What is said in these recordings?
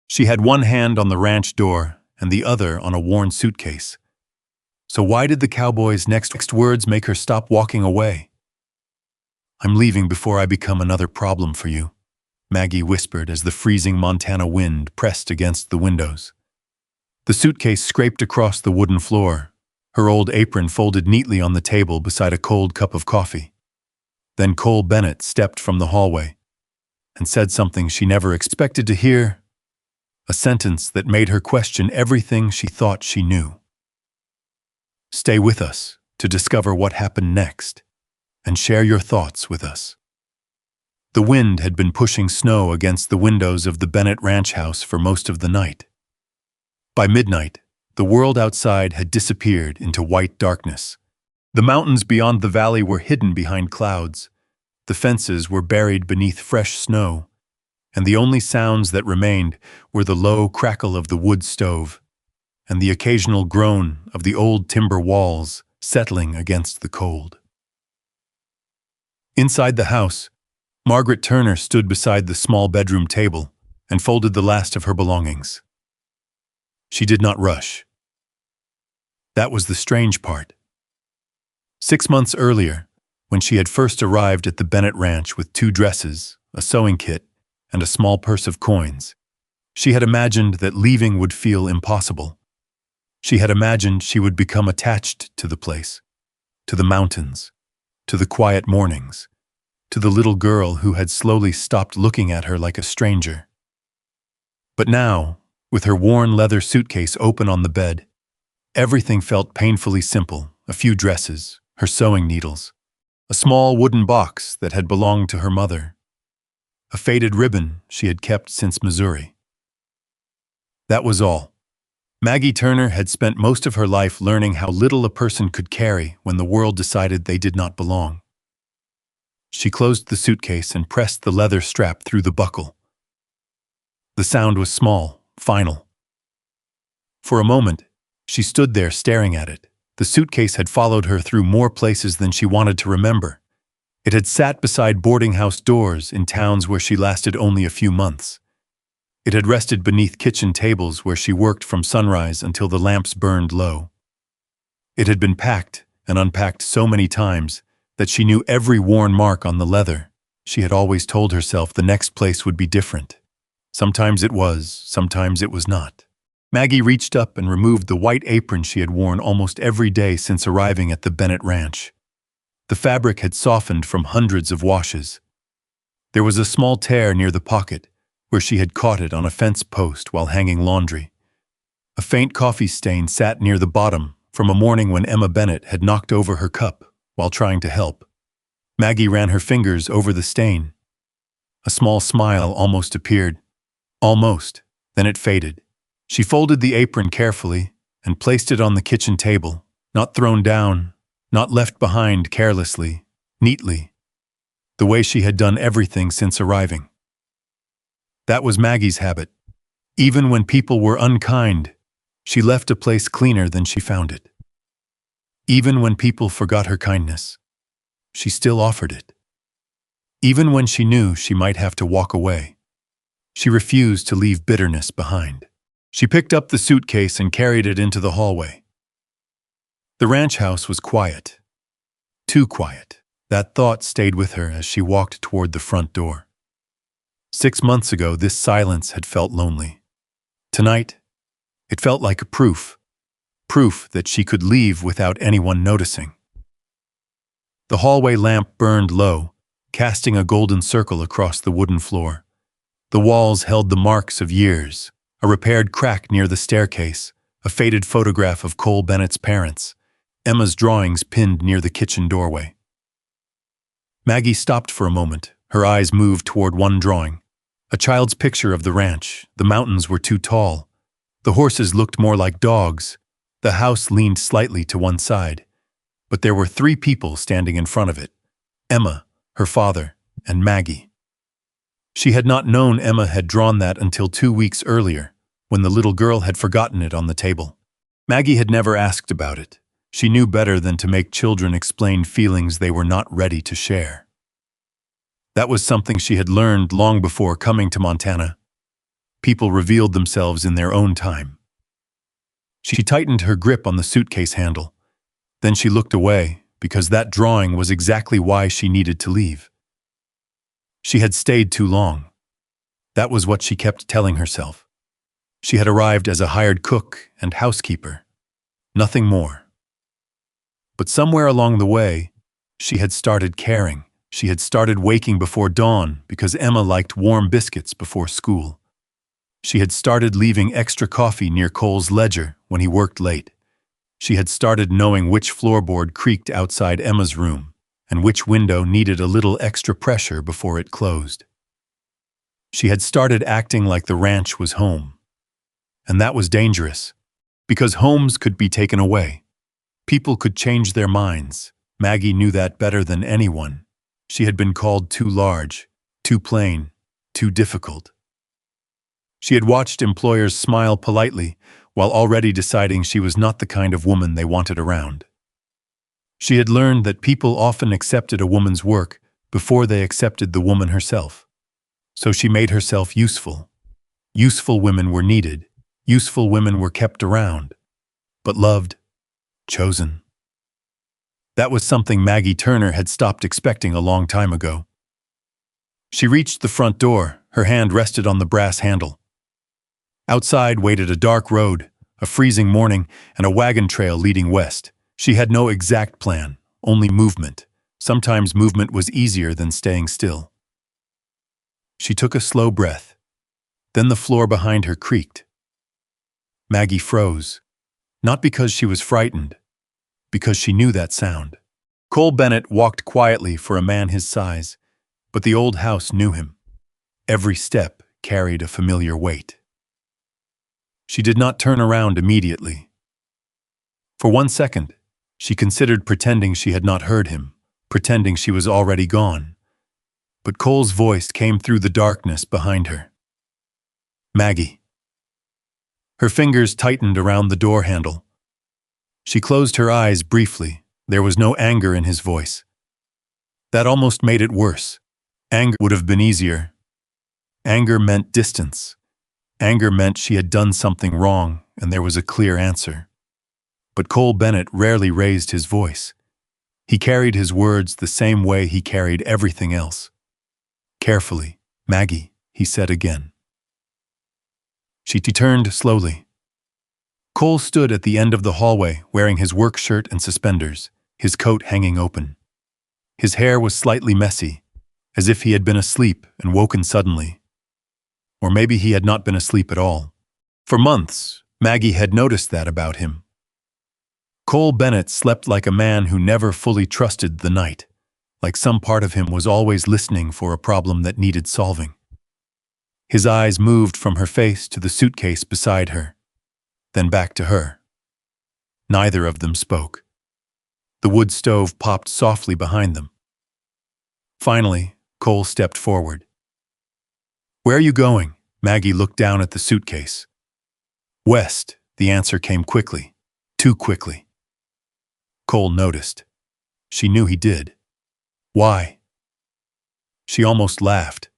She had one hand on the ranch door and the other on a worn suitcase. So why did the cowboy's next words make her stop walking away? "I'm leaving before I become another problem for you," Maggie whispered as the freezing Montana wind pressed against the windows. The suitcase scraped across the wooden floor, her old apron folded neatly on the table beside a cold cup of coffee. Then Cole Bennett stepped from the hallway and said something she never expected to hear, a sentence that made her question everything she thought she knew. "Stay with us to discover what happened next, and share your thoughts with us." The wind had been pushing snow against the windows of the Bennett ranch house for most of the night. By midnight, the world outside had disappeared into white darkness. The mountains beyond the valley were hidden behind clouds, the fences were buried beneath fresh snow, and the only sounds that remained were the low crackle of the wood stove and the occasional groan of the old timber walls settling against the cold. Inside the house, Margaret Turner stood beside the small bedroom table and folded the last of her belongings. She did not rush. That was the strange part. 6 months earlier, when she had first arrived at the Bennett Ranch with 2 dresses, a sewing kit, and a small purse of coins, she had imagined that leaving would feel impossible. She had imagined she would become attached to the place, to the mountains, to the quiet mornings, to the little girl who had slowly stopped looking at her like a stranger. But now, with her worn leather suitcase open on the bed, everything felt painfully simple: a few dresses, her sewing needles, a small wooden box that had belonged to her mother, a faded ribbon she had kept since Missouri. That was all. Maggie Turner had spent most of her life learning how little a person could carry when the world decided they did not belong. She closed the suitcase and pressed the leather strap through the buckle. The sound was small, final. For a moment, she stood there staring at it. The suitcase had followed her through more places than she wanted to remember. It had sat beside boarding house doors in towns where she lasted only a few months. It had rested beneath kitchen tables where she worked from sunrise until the lamps burned low. It had been packed and unpacked so many times that she knew every worn mark on the leather. She had always told herself the next place would be different. Sometimes it was, sometimes it was not. Maggie reached up and removed the white apron she had worn almost every day since arriving at the Bennett Ranch. The fabric had softened from hundreds of washes. There was a small tear near the pocket, where she had caught it on a fence post while hanging laundry. A faint coffee stain sat near the bottom from a morning when Emma Bennett had knocked over her cup while trying to help. Maggie ran her fingers over the stain. A small smile almost appeared. Almost. Then it faded. She folded the apron carefully and placed it on the kitchen table, not thrown down, not left behind carelessly, neatly, the way she had done everything since arriving. That was Maggie's habit. Even when people were unkind, she left a place cleaner than she found it. Even when people forgot her kindness, she still offered it. Even when she knew she might have to walk away, she refused to leave bitterness behind. She picked up the suitcase and carried it into the hallway. The ranch house was quiet. Too quiet. That thought stayed with her as she walked toward the front door. 6 months ago, this silence had felt lonely. Tonight, it felt like a proof that she could leave without anyone noticing. The hallway lamp burned low, casting a golden circle across the wooden floor. The walls held the marks of years, a repaired crack near the staircase, a faded photograph of Cole Bennett's parents, Emma's drawings pinned near the kitchen doorway. Maggie stopped for a moment, her eyes moved toward one drawing. A child's picture of the ranch. The mountains were too tall. The horses looked more like dogs. The house leaned slightly to one side. But there were 3 people standing in front of it: Emma, her father, and Maggie. She had not known Emma had drawn that until 2 weeks earlier, when the little girl had forgotten it on the table. Maggie had never asked about it. She knew better than to make children explain feelings they were not ready to share. That was something she had learned long before coming to Montana. people revealed themselves in their own time. She tightened her grip on the suitcase handle. Then she looked away, because that drawing was exactly why she needed to leave. She had stayed too long. That was what she kept telling herself. She had arrived as a hired cook and housekeeper. Nothing more. But somewhere along the way, she had started caring. She had started waking before dawn because Emma liked warm biscuits before school. She had started leaving extra coffee near Cole's ledger when he worked late. She had started knowing which floorboard creaked outside Emma's room and which window needed a little extra pressure before it closed. She had started acting like the ranch was home. And that was dangerous, because homes could be taken away. People could change their minds. Maggie knew that better than anyone. She had been called too large, too plain, too difficult. She had watched employers smile politely while already deciding she was not the kind of woman they wanted around. She had learned that people often accepted a woman's work before they accepted the woman herself. So she made herself useful. Useful women were needed. Useful women were kept around. But loved, chosen. That was something Maggie Turner had stopped expecting a long time ago. She reached the front door. Her hand rested on the brass handle. Outside waited a dark road, a freezing morning, and a wagon trail leading west. She had no exact plan, only movement. Sometimes movement was easier than staying still. She took a slow breath. Then the floor behind her creaked. Maggie froze, not because she was frightened, because she knew that sound. Cole Bennett walked quietly for a man his size, but the old house knew him. Every step carried a familiar weight. She did not turn around immediately. For 1 second, she considered pretending she had not heard him, pretending she was already gone. But Cole's voice came through the darkness behind her. Maggie. Her fingers tightened around the door handle. She closed her eyes briefly. There was no anger in his voice. That almost made it worse. Anger would have been easier. Anger meant distance. Anger meant she had done something wrong, and there was a clear answer. But Cole Bennett rarely raised his voice. He carried his words the same way he carried everything else. Carefully, Maggie, he said again. She turned slowly. Cole stood at the end of the hallway wearing his work shirt and suspenders, his coat hanging open. His hair was slightly messy, as if he had been asleep and woken suddenly. Or maybe he had not been asleep at all. For months, Maggie had noticed that about him. Cole Bennett slept like a man who never fully trusted the night, like some part of him was always listening for a problem that needed solving. His eyes moved from her face to the suitcase beside her, then back to her. Neither of them spoke. The wood stove popped softly behind them. Finally, Cole stepped forward. "Where are you going?" Maggie looked down at the suitcase. "West," the answer came quickly, too quickly. Cole noticed. She knew he did. Why? She almost laughed.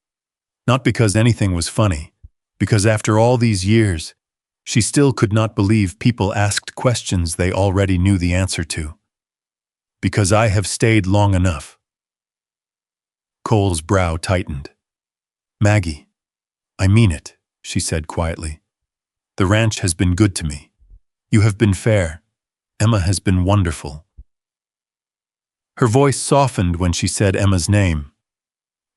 Not because anything was funny, because after all these years, she still could not believe people asked questions they already knew the answer to. Because I have stayed long enough. Cole's brow tightened. "Maggie, I mean it," she said quietly. "The ranch has been good to me. You have been fair. Emma has been wonderful." Her voice softened when she said Emma's name.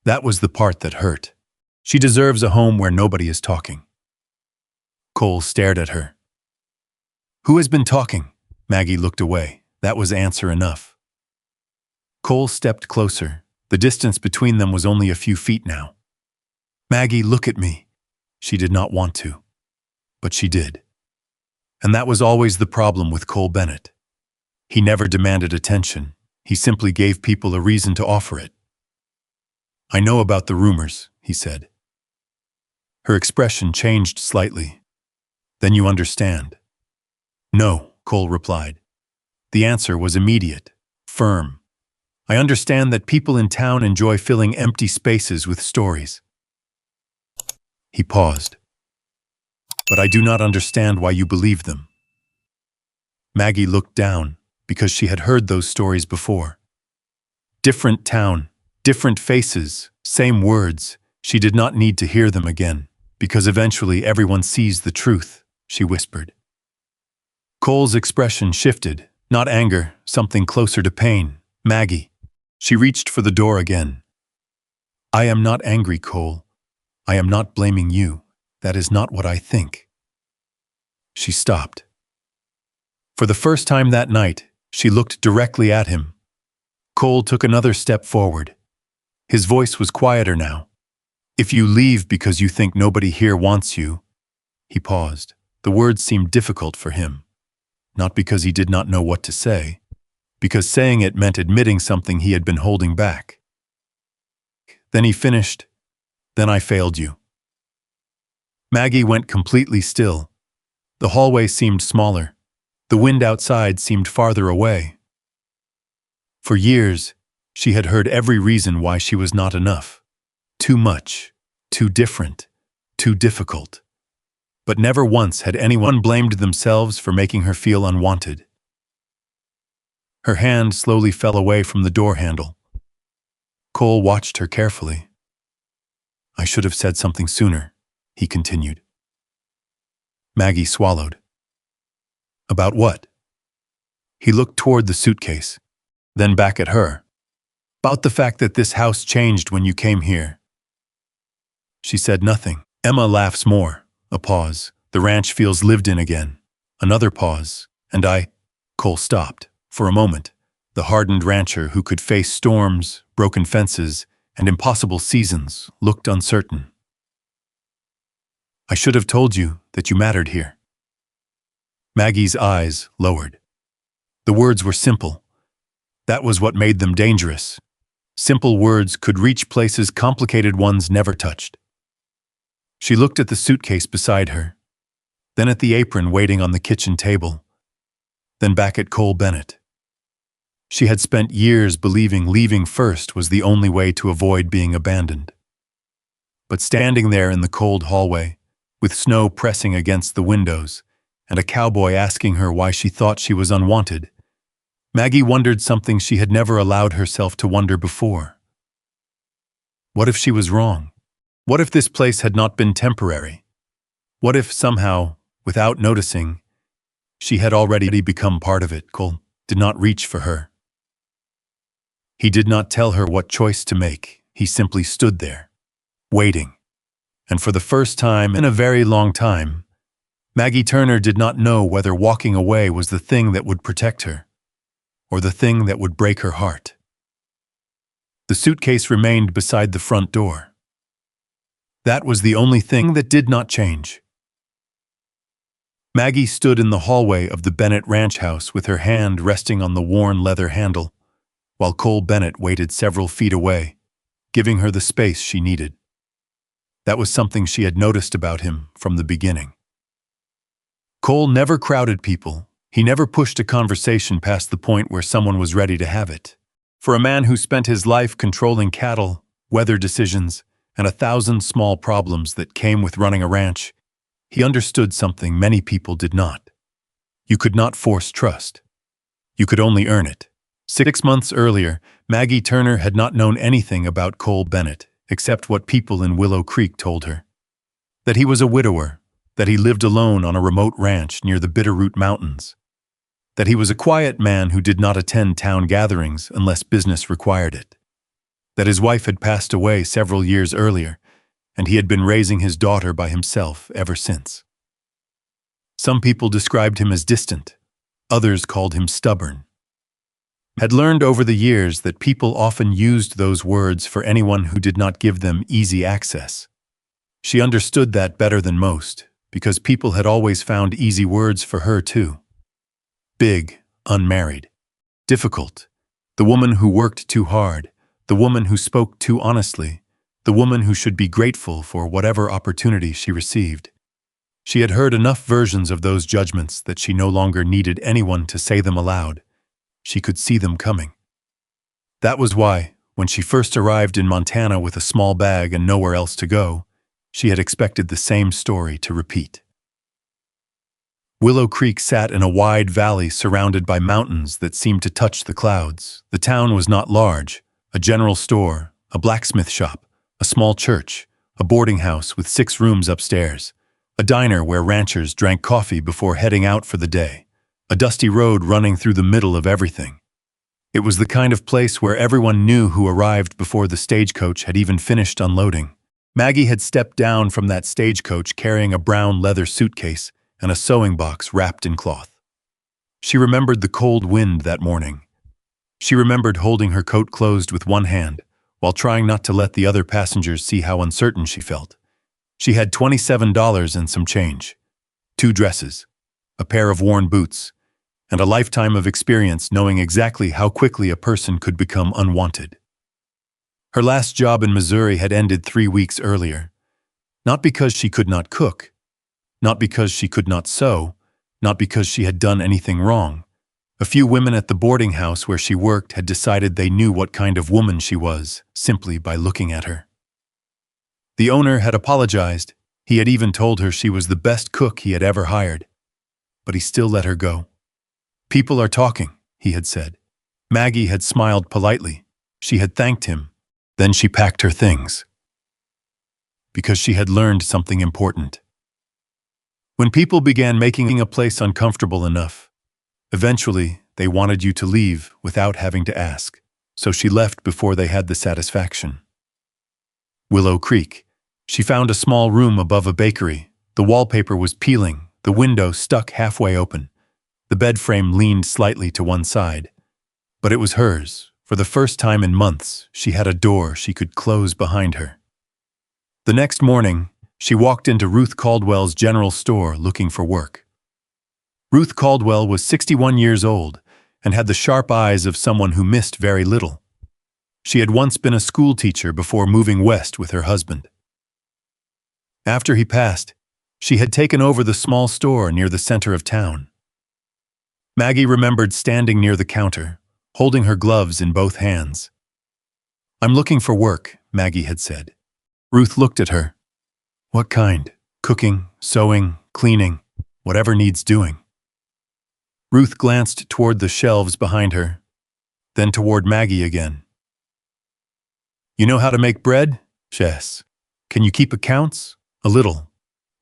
That was the part that hurt. She deserves a home where nobody is talking. Cole stared at her. "Who has been talking?" Maggie looked away. That was answer enough. Cole stepped closer. The distance between them was only a few feet now. "Maggie, look at me." She did not want to, but she did. And that was always the problem with Cole Bennett. He never demanded attention. He simply gave people a reason to offer it. "I know about the rumors," he said. Her expression changed slightly. "Then you understand." "No," Cole replied. The answer was immediate, firm. "I understand that people in town enjoy filling empty spaces with stories." He paused. but I do not understand why you believe them." Maggie looked down, because she had heard those stories before. Different town, different faces, same words. She did not need to hear them again, because eventually everyone sees the truth, she whispered. Cole's expression shifted, not anger, something closer to pain. "Maggie." She reached for the door again. "I am not angry, Cole. I am not blaming you. That is not what I think." She stopped. For the first time that night, she looked directly at him. Cole took another step forward. His voice was quieter now. "If you leave because you think nobody here wants you—" He paused. The words seemed difficult for him. Not because he did not know what to say, because saying it meant admitting something he had been holding back. Then he finished, "Then I failed you." Maggie went completely still. The hallway seemed smaller. The wind outside seemed farther away. For years, she had heard every reason why she was not enough. Too much, too different, too difficult. But never once had anyone blamed themselves for making her feel unwanted. Her hand slowly fell away from the door handle. Cole watched her carefully. "I should have said something sooner," he continued. Maggie swallowed. "About what?" He looked toward the suitcase, then back at her. "About the fact that this house changed when you came here." She said nothing. Emma laughs more. A pause. "The ranch feels lived in again." Another pause. "And Cole stopped. For a moment, the hardened rancher who could face storms, broken fences, and impossible seasons looked uncertain. "I should have told you that you mattered here." Maggie's eyes lowered. The words were simple. That was what made them dangerous. Simple words could reach places complicated ones never touched. She looked at the suitcase beside her, then at the apron waiting on the kitchen table, then back at Cole Bennett. She had spent years believing leaving first was the only way to avoid being abandoned. But standing there in the cold hallway, with snow pressing against the windows, and a cowboy asking her why she thought she was unwanted, Maggie wondered something she had never allowed herself to wonder before. What if she was wrong? What if this place had not been temporary? What if somehow, without noticing, she had already become part of it? Cole did not reach for her. He did not tell her what choice to make. He simply stood there, waiting. And for the first time in a very long time, Maggie Turner did not know whether walking away was the thing that would protect her, or the thing that would break her heart. The suitcase remained beside the front door. That was the only thing that did not change. Maggie stood in the hallway of the Bennett ranch house with her hand resting on the worn leather handle, while Cole Bennett waited several feet away, giving her the space she needed. That was something she had noticed about him from the beginning. Cole never crowded people. He never pushed a conversation past the point where someone was ready to have it. For a man who spent his life controlling cattle, weather decisions, and 1,000 small problems that came with running a ranch, he understood something many people did not. You could not force trust. You could only earn it. 6 months earlier, Maggie Turner had not known anything about Cole Bennett, except what people in Willow Creek told her. That he was a widower, that he lived alone on a remote ranch near the Bitterroot Mountains, that he was a quiet man who did not attend town gatherings unless business required it, that his wife had passed away several years earlier, and he had been raising his daughter by himself ever since. Some people described him as distant, others called him stubborn. Had learned over the years that people often used those words for anyone who did not give them easy access. She understood that better than most, because people had always found easy words for her too. Big, unmarried. Difficult. The woman who worked too hard. The woman who spoke too honestly. The woman who should be grateful for whatever opportunity she received. She had heard enough versions of those judgments that she no longer needed anyone to say them aloud. She could see them coming. That was why, when she first arrived in Montana with a small bag and nowhere else to go, she had expected the same story to repeat. Willow Creek sat in a wide valley surrounded by mountains that seemed to touch the clouds. The town was not large: a general store, a blacksmith shop, a small church, a boarding house with 6 rooms upstairs, a diner where ranchers drank coffee before heading out for the day, a dusty road running through the middle of everything. It was the kind of place where everyone knew who arrived before the stagecoach had even finished unloading. Maggie had stepped down from that stagecoach carrying a brown leather suitcase and a sewing box wrapped in cloth. She remembered the cold wind that morning. She remembered holding her coat closed with one hand, while trying not to let the other passengers see how uncertain she felt. She had $27 and some change, 2 dresses, a pair of worn boots, and a lifetime of experience knowing exactly how quickly a person could become unwanted. Her last job in Missouri had ended 3 weeks earlier. Not because she could not cook, not because she could not sew, not because she had done anything wrong. A few women at the boarding house where she worked had decided they knew what kind of woman she was, simply by looking at her. The owner had apologized. He had even told her she was the best cook he had ever hired. But he still let her go. "People are talking," he had said. Maggie had smiled politely. She had thanked him. Then she packed her things. Because she had learned something important. When people began making a place uncomfortable enough, eventually they wanted you to leave without having to ask, so she left before they had the satisfaction. Willow Creek. She found a small room above a bakery. The wallpaper was peeling, the window stuck halfway open. The bed frame leaned slightly to one side. But it was hers. For the first time in months, she had a door she could close behind her. The next morning, she walked into Ruth Caldwell's general store looking for work. Ruth Caldwell was 61 years old and had the sharp eyes of someone who missed very little. She had once been a school teacher before moving west with her husband. After he passed, she had taken over the small store near the center of town. Maggie remembered standing near the counter, holding her gloves in both hands. "I'm looking for work," Maggie had said. Ruth looked at her. "What kind? Cooking, sewing, cleaning, whatever needs doing." Ruth glanced toward the shelves behind her, then toward Maggie again. "You know how to make bread?" "Yes." "Can you keep accounts?" "A little."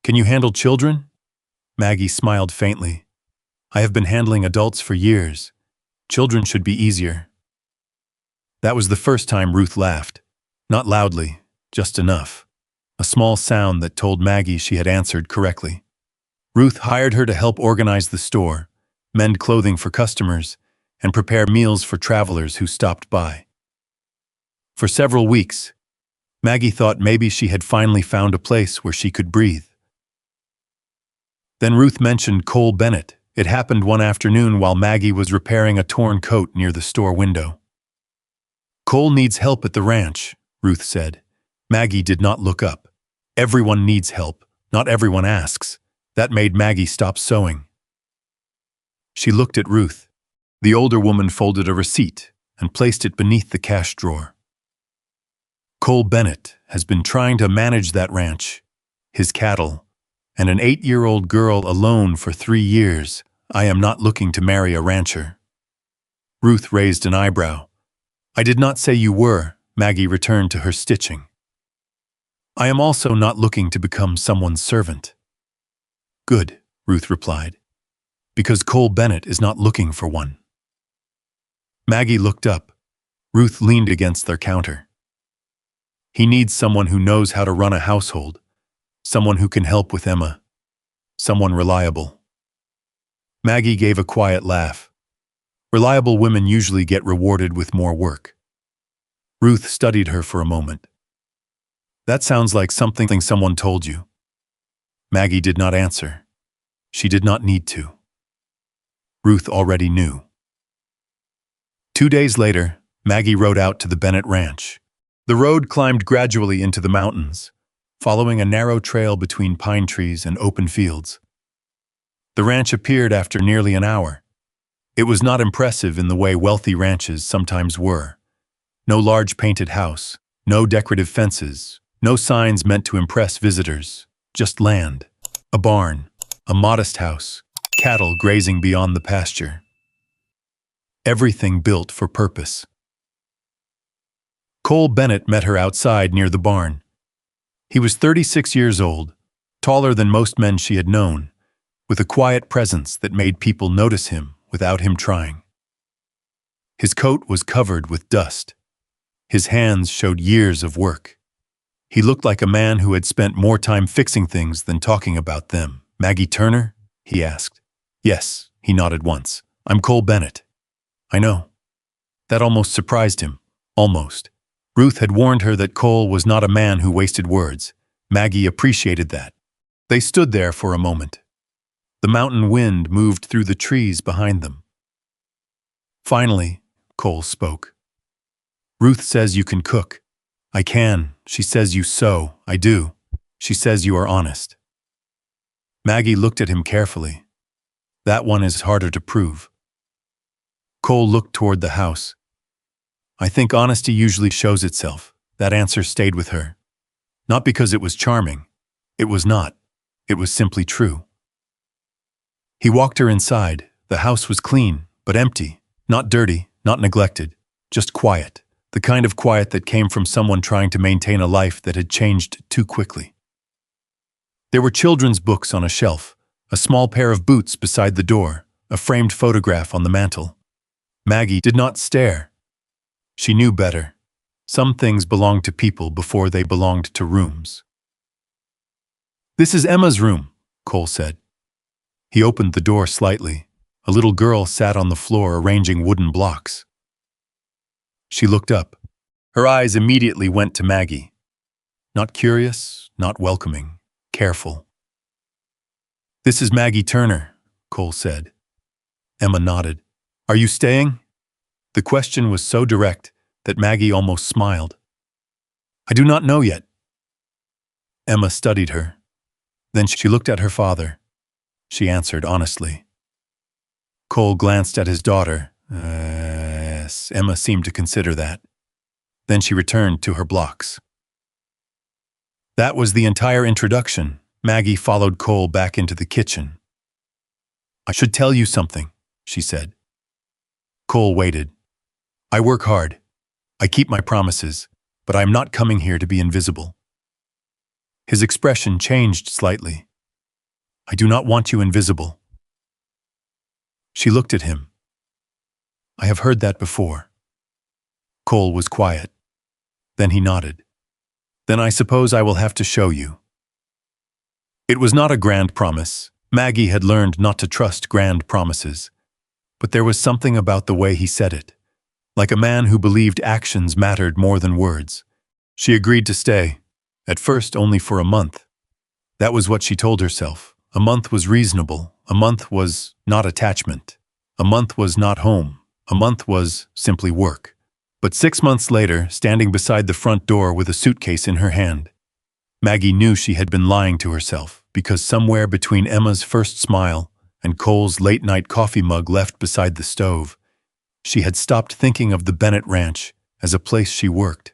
"Can you handle children?" Maggie smiled faintly. "I have been handling adults for years. Children should be easier." That was the first time Ruth laughed. Not loudly, just enough. A small sound that told Maggie she had answered correctly. Ruth hired her to help organize the store, mend clothing for customers, and prepare meals for travelers who stopped by. For several weeks, Maggie thought maybe she had finally found a place where she could breathe. Then Ruth mentioned Cole Bennett. It happened one afternoon while Maggie was repairing a torn coat near the store window. "Cole needs help at the ranch," Ruth said. Maggie did not look up. Everyone needs help, not everyone asks. That made Maggie stop sewing. She looked at Ruth. The older woman folded a receipt and placed it beneath the cash drawer. "Cole Bennett has been trying to manage that ranch, his cattle, and an 8-year-old girl alone for 3 years. I am not looking to marry a rancher." Ruth raised an eyebrow. "I did not say you were." Maggie returned to her stitching. "I am also not looking to become someone's servant." "Good," Ruth replied, "because Cole Bennett is not looking for one." Maggie looked up. Ruth leaned against their counter. "He needs someone who knows how to run a household, someone who can help with Emma, someone reliable." Maggie gave a quiet laugh. Reliable women usually get rewarded with more work. Ruth studied her for a moment. "That sounds like something someone told you." Maggie did not answer. She did not need to. Ruth already knew. 2 days later, Maggie rode out to the Bennett Ranch. The road climbed gradually into the mountains, following a narrow trail between pine trees and open fields. The ranch appeared after nearly an hour. It was not impressive in the way wealthy ranches sometimes were. No large painted house, no decorative fences, no signs meant to impress visitors, just land, a barn, a modest house, cattle grazing beyond the pasture. Everything built for purpose. Cole Bennett met her outside near the barn. He was 36 years old, taller than most men she had known, with a quiet presence that made people notice him without him trying. His coat was covered with dust. His hands showed years of work. He looked like a man who had spent more time fixing things than talking about them. "Maggie Turner?" he asked. "Yes," he nodded once. "I'm Cole Bennett." "I know." That almost surprised him. Almost. Ruth had warned her that Cole was not a man who wasted words. Maggie appreciated that. They stood there for a moment. The mountain wind moved through the trees behind them. Finally, Cole spoke. "Ruth says you can cook." "I can. She says you sew." "I do. She says you are honest." Maggie looked at him carefully. "That one is harder to prove." Cole looked toward the house. "I think honesty usually shows itself." That answer stayed with her. Not because it was charming. It was not. It was simply true. He walked her inside. The house was clean, but empty. Not dirty, not neglected. Just quiet. The kind of quiet that came from someone trying to maintain a life that had changed too quickly. There were children's books on a shelf, a small pair of boots beside the door, a framed photograph on the mantel. Maggie did not stare. She knew better. Some things belonged to people before they belonged to rooms. "This is Emma's room," Cole said. He opened the door slightly. A little girl sat on the floor arranging wooden blocks. She looked up. Her eyes immediately went to Maggie. Not curious, not welcoming, careful. "This is Maggie Turner," Cole said. Emma nodded. "Are you staying?" The question was so direct that Maggie almost smiled. "I do not know yet." Emma studied her. Then she looked at her father. She answered honestly. Cole glanced at his daughter. Yes, Emma seemed to consider that. Then she returned to her blocks. That was the entire introduction. Maggie followed Cole back into the kitchen. "I should tell you something," she said. Cole waited. "I work hard. I keep my promises, but I am not coming here to be invisible." His expression changed slightly. "I do not want you invisible." She looked at him. "I have heard that before." Cole was quiet. Then he nodded. "Then I suppose I will have to show you." It was not a grand promise. Maggie had learned not to trust grand promises. But there was something about the way he said it. Like a man who believed actions mattered more than words. She agreed to stay. At first only for a month. That was what she told herself. A month was reasonable. A month was not attachment. A month was not home. A month was simply work. But 6 months later, standing beside the front door with a suitcase in her hand, Maggie knew she had been lying to herself, because somewhere between Emma's first smile and Cole's late-night coffee mug left beside the stove, she had stopped thinking of the Bennett Ranch as a place she worked.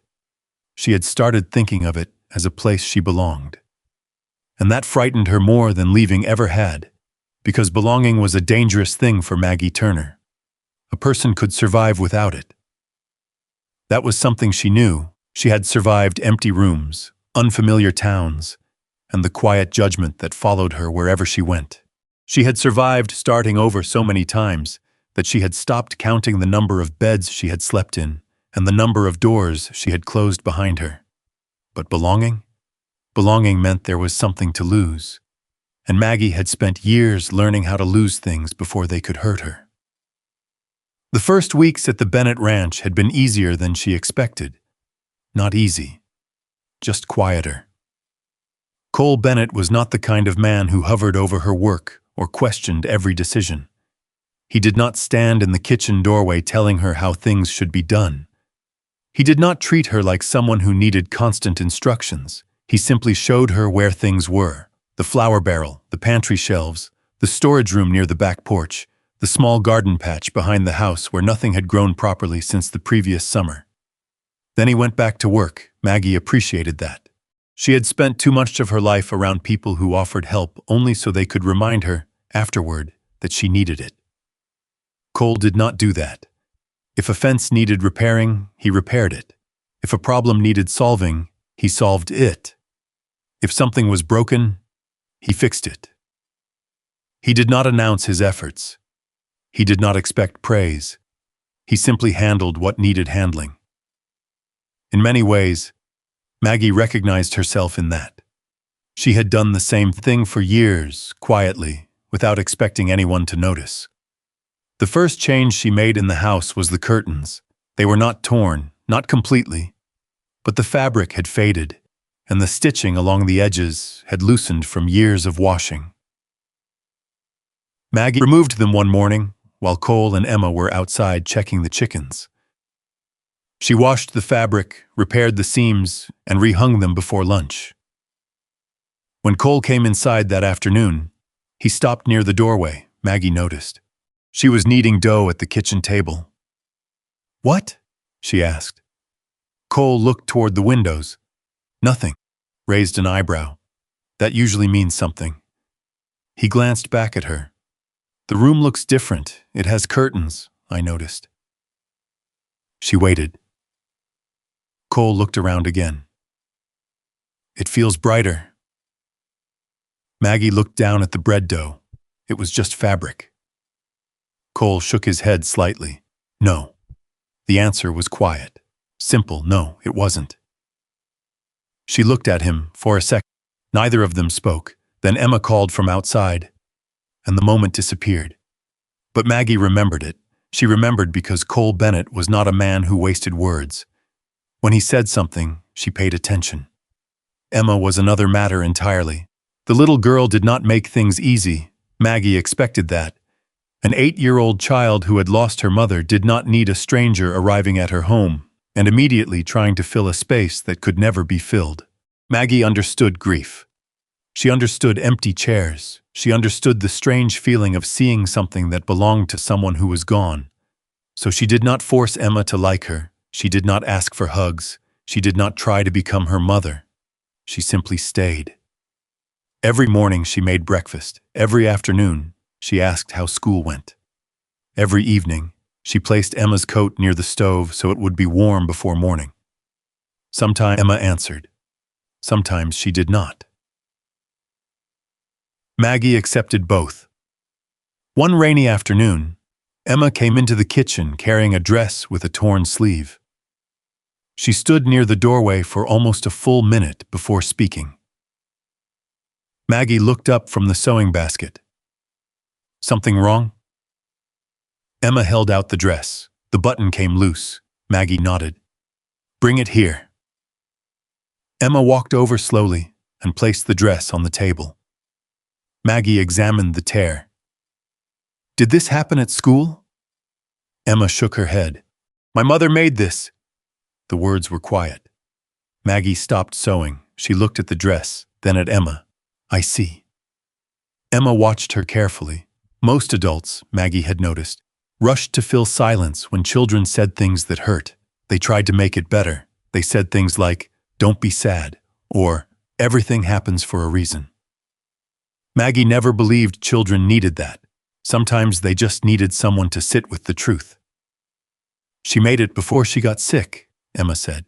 She had started thinking of it as a place she belonged. And that frightened her more than leaving ever had, because belonging was a dangerous thing for Maggie Turner. A person could survive without it. That was something she knew. She had survived empty rooms, unfamiliar towns, and the quiet judgment that followed her wherever she went. She had survived starting over so many times that she had stopped counting the number of beds she had slept in and the number of doors she had closed behind her. But belonging? Belonging meant there was something to lose. And Maggie had spent years learning how to lose things before they could hurt her. The first weeks at the Bennett Ranch had been easier than she expected. Not easy, just quieter. Cole Bennett was not the kind of man who hovered over her work or questioned every decision. He did not stand in the kitchen doorway telling her how things should be done. He did not treat her like someone who needed constant instructions. He simply showed her where things were: the flour barrel, the pantry shelves, the storage room near the back porch, the small garden patch behind the house where nothing had grown properly since the previous summer. Then he went back to work. Maggie appreciated that. She had spent too much of her life around people who offered help only so they could remind her, afterward, that she needed it. Cole did not do that. If a fence needed repairing, he repaired it. If a problem needed solving, he solved it. If something was broken, he fixed it. He did not announce his efforts. He did not expect praise. He simply handled what needed handling. In many ways, Maggie recognized herself in that. She had done the same thing for years, quietly, without expecting anyone to notice. The first change she made in the house was the curtains. They were not torn, not completely, but the fabric had faded, and the stitching along the edges had loosened from years of washing. Maggie removed them one morning, while Cole and Emma were outside checking the chickens. She washed the fabric, repaired the seams, and rehung them before lunch. When Cole came inside that afternoon, he stopped near the doorway. Maggie noticed. She was kneading dough at the kitchen table. "What?" she asked. Cole looked toward the windows. "Nothing," raised an eyebrow. "That usually means something." He glanced back at her. "The room looks different. It has curtains, I noticed." She waited. Cole looked around again. "It feels brighter." Maggie looked down at the bread dough. It was just fabric. Cole shook his head slightly. "No." The answer was quiet. Simple, no, it wasn't. She looked at him for a second. Neither of them spoke. Then Emma called from outside, and the moment disappeared. But Maggie remembered it. She remembered because Cole Bennett was not a man who wasted words. When he said something, she paid attention. Emma was another matter entirely. The little girl did not make things easy. Maggie expected that. An 8-year-old child who had lost her mother did not need a stranger arriving at her home and immediately trying to fill a space that could never be filled. Maggie understood grief. She understood empty chairs. She understood the strange feeling of seeing something that belonged to someone who was gone. So she did not force Emma to like her. She did not ask for hugs. She did not try to become her mother. She simply stayed. Every morning she made breakfast. Every afternoon, she asked how school went. Every evening, she placed Emma's coat near the stove so it would be warm before morning. Sometimes Emma answered. Sometimes she did not. Maggie accepted both. One rainy afternoon, Emma came into the kitchen carrying a dress with a torn sleeve. She stood near the doorway for almost a full minute before speaking. Maggie looked up from the sewing basket. "Something wrong?" Emma held out the dress. The button came loose. Maggie nodded. "Bring it here." Emma walked over slowly and placed the dress on the table. Maggie examined the tear. "Did this happen at school?" Emma shook her head. "My mother made this." The words were quiet. Maggie stopped sewing. She looked at the dress, then at Emma. "I see." Emma watched her carefully. Most adults, Maggie had noticed, rushed to fill silence when children said things that hurt. They tried to make it better. They said things like, "Don't be sad," or "Everything happens for a reason." Maggie never believed children needed that. Sometimes they just needed someone to sit with the truth. "She made it before she got sick," Emma said.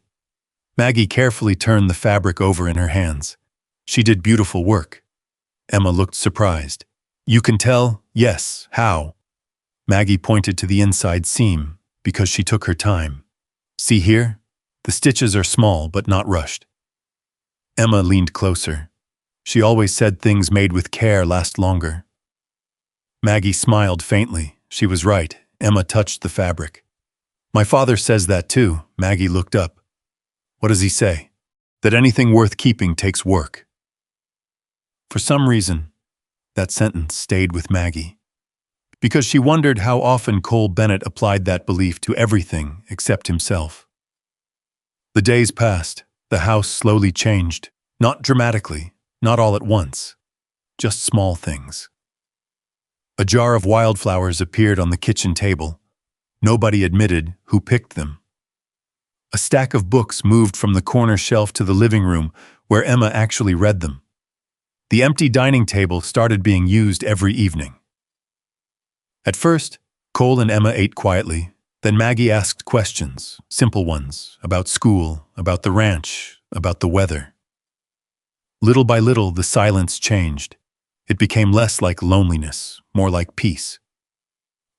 Maggie carefully turned the fabric over in her hands. "She did beautiful work." Emma looked surprised. "You can tell?" "Yes, how?" Maggie pointed to the inside seam, because she took her time. "See here? The stitches are small but not rushed." Emma leaned closer. She always said things made with care last longer. Maggie smiled faintly. She was right. Emma touched the fabric. "My father says that too." Maggie looked up. "What does he say?" "That anything worth keeping takes work." For some reason, that sentence stayed with Maggie. Because she wondered how often Cole Bennett applied that belief to everything except himself. The days passed. The house slowly changed. Not dramatically, not all at once. Just small things. A jar of wildflowers appeared on the kitchen table. Nobody admitted who picked them. A stack of books moved from the corner shelf to the living room, where Emma actually read them. The empty dining table started being used every evening. At first, Cole and Emma ate quietly. Then Maggie asked questions, simple ones, about school, about the ranch, about the weather. Little by little, the silence changed. It became less like loneliness, more like peace.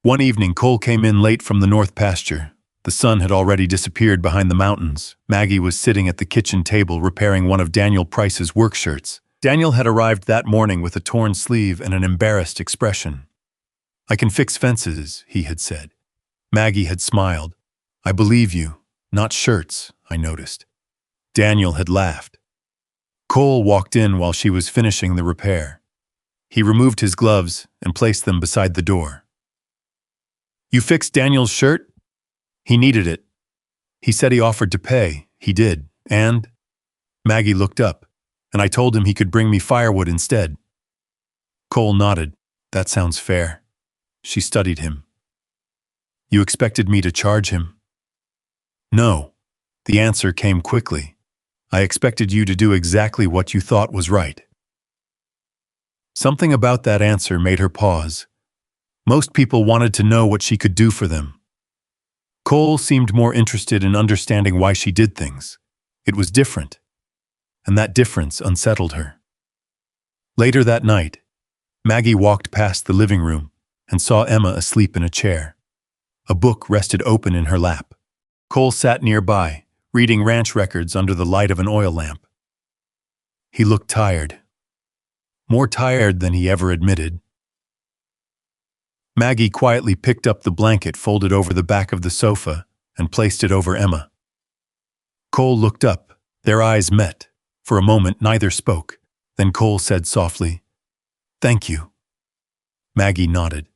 One evening, Cole came in late from the north pasture. The sun had already disappeared behind the mountains. Maggie was sitting at the kitchen table repairing one of Daniel Price's work shirts. Daniel had arrived that morning with a torn sleeve and an embarrassed expression. "I can fix fences," he had said. Maggie had smiled. "I believe you. Not shirts," I noticed. Daniel had laughed. Cole walked in while she was finishing the repair. He removed his gloves and placed them beside the door. "You fixed Daniel's shirt?" "He needed it. He said he offered to pay. He did. And—" Maggie looked up, "and I told him he could bring me firewood instead." Cole nodded. "That sounds fair." She studied him. "You expected me to charge him?" "No." The answer came quickly. "I expected you to do exactly what you thought was right." Something about that answer made her pause. Most people wanted to know what she could do for them. Cole seemed more interested in understanding why she did things. It was different, and that difference unsettled her. Later that night, Maggie walked past the living room and saw Emma asleep in a chair. A book rested open in her lap. Cole sat nearby, reading ranch records under the light of an oil lamp. He looked tired. More tired than he ever admitted. Maggie quietly picked up the blanket folded over the back of the sofa and placed it over Emma. Cole looked up. Their eyes met. For a moment, neither spoke. Then Cole said softly, "Thank you." Maggie nodded.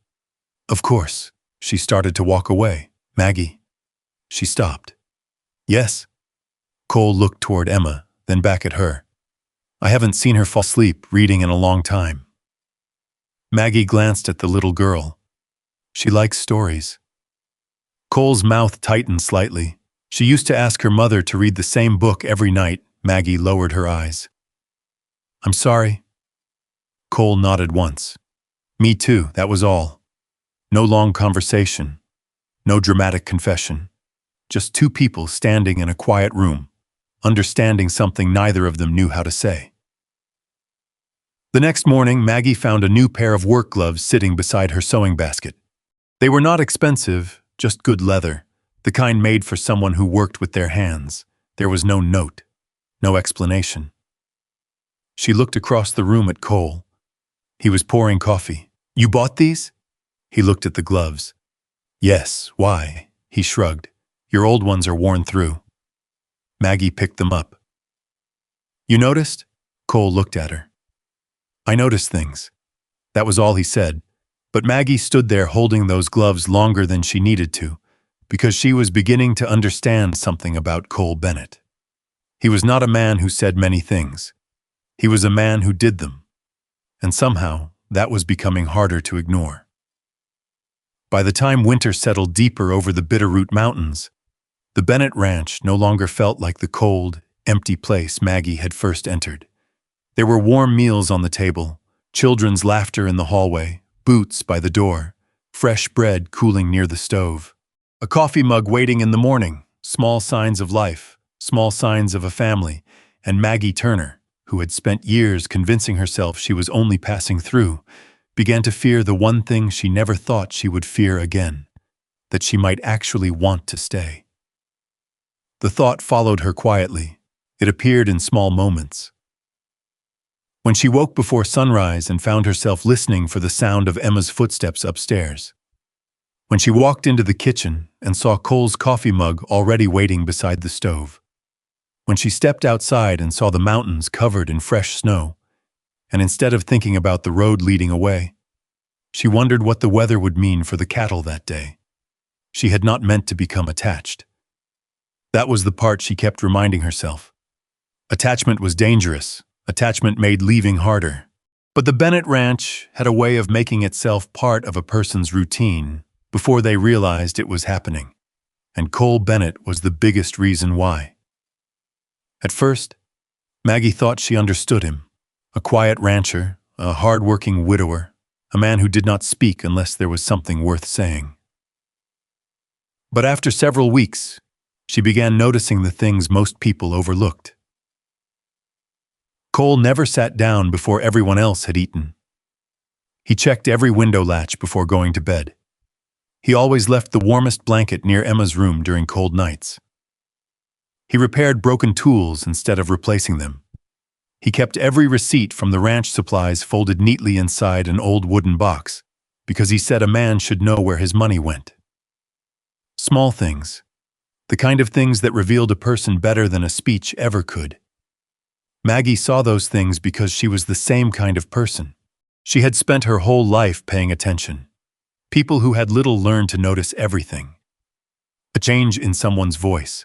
"Of course." She started to walk away. "Maggie." She stopped. "Yes." Cole looked toward Emma, then back at her. "I haven't seen her fall asleep reading in a long time." Maggie glanced at the little girl. "She likes stories." Cole's mouth tightened slightly. She used to ask her mother to read the same book every night. Maggie lowered her eyes. "I'm sorry." Cole nodded once. "Me too, that was all." No long conversation. No dramatic confession. Just two people standing in a quiet room, understanding something neither of them knew how to say. The next morning, Maggie found a new pair of work gloves sitting beside her sewing basket. They were not expensive, just good leather, the kind made for someone who worked with their hands. There was no note, no explanation. She looked across the room at Cole. He was pouring coffee. "You bought these?" He looked at the gloves. "Yes, why?" He shrugged. "Your old ones are worn through." Maggie picked them up. "You noticed?" Cole looked at her. "I noticed things." That was all he said, but Maggie stood there holding those gloves longer than she needed to, because she was beginning to understand something about Cole Bennett. He was not a man who said many things. He was a man who did them, and somehow that was becoming harder to ignore. By the time winter settled deeper over the Bitterroot Mountains, the Bennett Ranch no longer felt like the cold, empty place Maggie had first entered. There were warm meals on the table, children's laughter in the hallway, boots by the door, fresh bread cooling near the stove, a coffee mug waiting in the morning, small signs of life, small signs of a family, and Maggie Turner, who had spent years convincing herself she was only passing through, began to fear the one thing she never thought she would fear again, that she might actually want to stay. The thought followed her quietly. It appeared in small moments. When she woke before sunrise and found herself listening for the sound of Emma's footsteps upstairs. When she walked into the kitchen and saw Cole's coffee mug already waiting beside the stove. When she stepped outside and saw the mountains covered in fresh snow, and instead of thinking about the road leading away, she wondered what the weather would mean for the cattle that day. She had not meant to become attached. That was the part she kept reminding herself. Attachment was dangerous. Attachment made leaving harder. But the Bennett Ranch had a way of making itself part of a person's routine before they realized it was happening. And Cole Bennett was the biggest reason why. At first, Maggie thought she understood him. A quiet rancher, a hard-working widower, a man who did not speak unless there was something worth saying. But after several weeks, she began noticing the things most people overlooked. Cole never sat down before everyone else had eaten. He checked every window latch before going to bed. He always left the warmest blanket near Emma's room during cold nights. He repaired broken tools instead of replacing them. He kept every receipt from the ranch supplies folded neatly inside an old wooden box, because he said a man should know where his money went. Small things. The kind of things that revealed a person better than a speech ever could. Maggie saw those things because she was the same kind of person. She had spent her whole life paying attention. People who had little learned to notice everything. A change in someone's voice.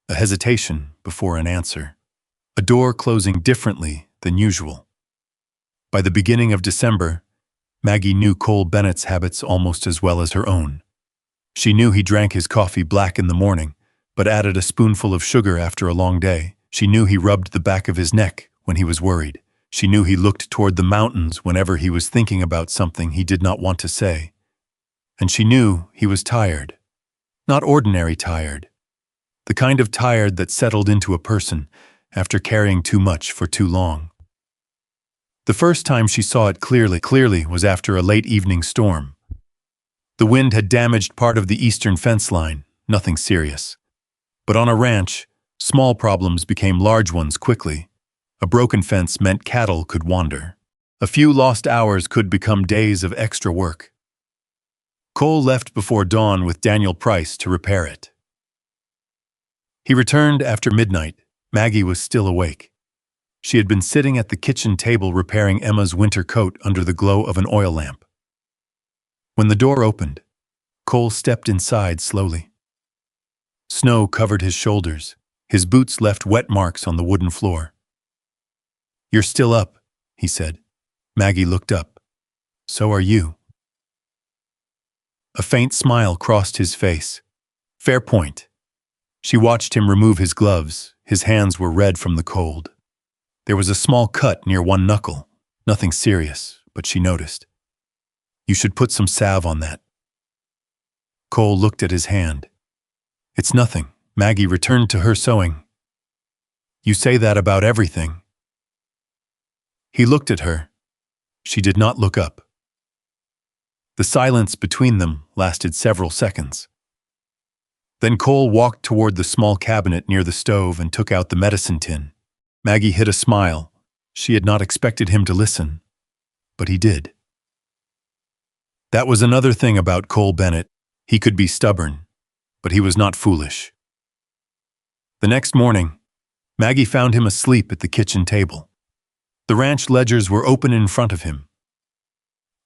A hesitation before an answer. A door closing differently than usual. By the beginning of December, Maggie knew Cole Bennett's habits almost as well as her own. She knew he drank his coffee black in the morning, but added a spoonful of sugar after a long day. She knew he rubbed the back of his neck when he was worried. She knew he looked toward the mountains whenever he was thinking about something he did not want to say. And she knew he was tired. Not ordinary tired. The kind of tired that settled into a person after carrying too much for too long. The first time she saw it clearly was after a late evening storm. The wind had damaged part of the eastern fence line, nothing serious. But on a ranch, small problems became large ones quickly. A broken fence meant cattle could wander. A few lost hours could become days of extra work. Cole left before dawn with Daniel Price to repair it. He returned after midnight. Maggie was still awake. She had been sitting at the kitchen table repairing Emma's winter coat under the glow of an oil lamp. When the door opened, Cole stepped inside slowly. Snow covered his shoulders. His boots left wet marks on the wooden floor. "You're still up," he said. Maggie looked up. "So are you." A faint smile crossed his face. Fair point. She watched him remove his gloves. His hands were red from the cold. There was a small cut near one knuckle. Nothing serious, but she noticed. "You should put some salve on that." Cole looked at his hand. "It's nothing." Maggie returned to her sewing. "You say that about everything." He looked at her. She did not look up. The silence between them lasted several seconds. Then Cole walked toward the small cabinet near the stove and took out the medicine tin. Maggie hid a smile. She had not expected him to listen, but he did. That was another thing about Cole Bennett. He could be stubborn, but he was not foolish. The next morning, Maggie found him asleep at the kitchen table. The ranch ledgers were open in front of him.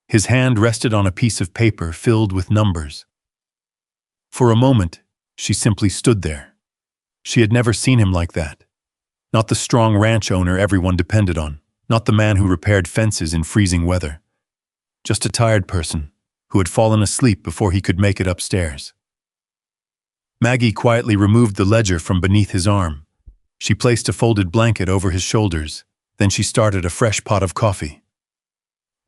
His hand rested on a piece of paper filled with numbers. For a moment, she simply stood there. She had never seen him like that. Not the strong ranch owner everyone depended on. Not the man who repaired fences in freezing weather. Just a tired person who had fallen asleep before he could make it upstairs. Maggie quietly removed the ledger from beneath his arm. She placed a folded blanket over his shoulders. Then she started a fresh pot of coffee.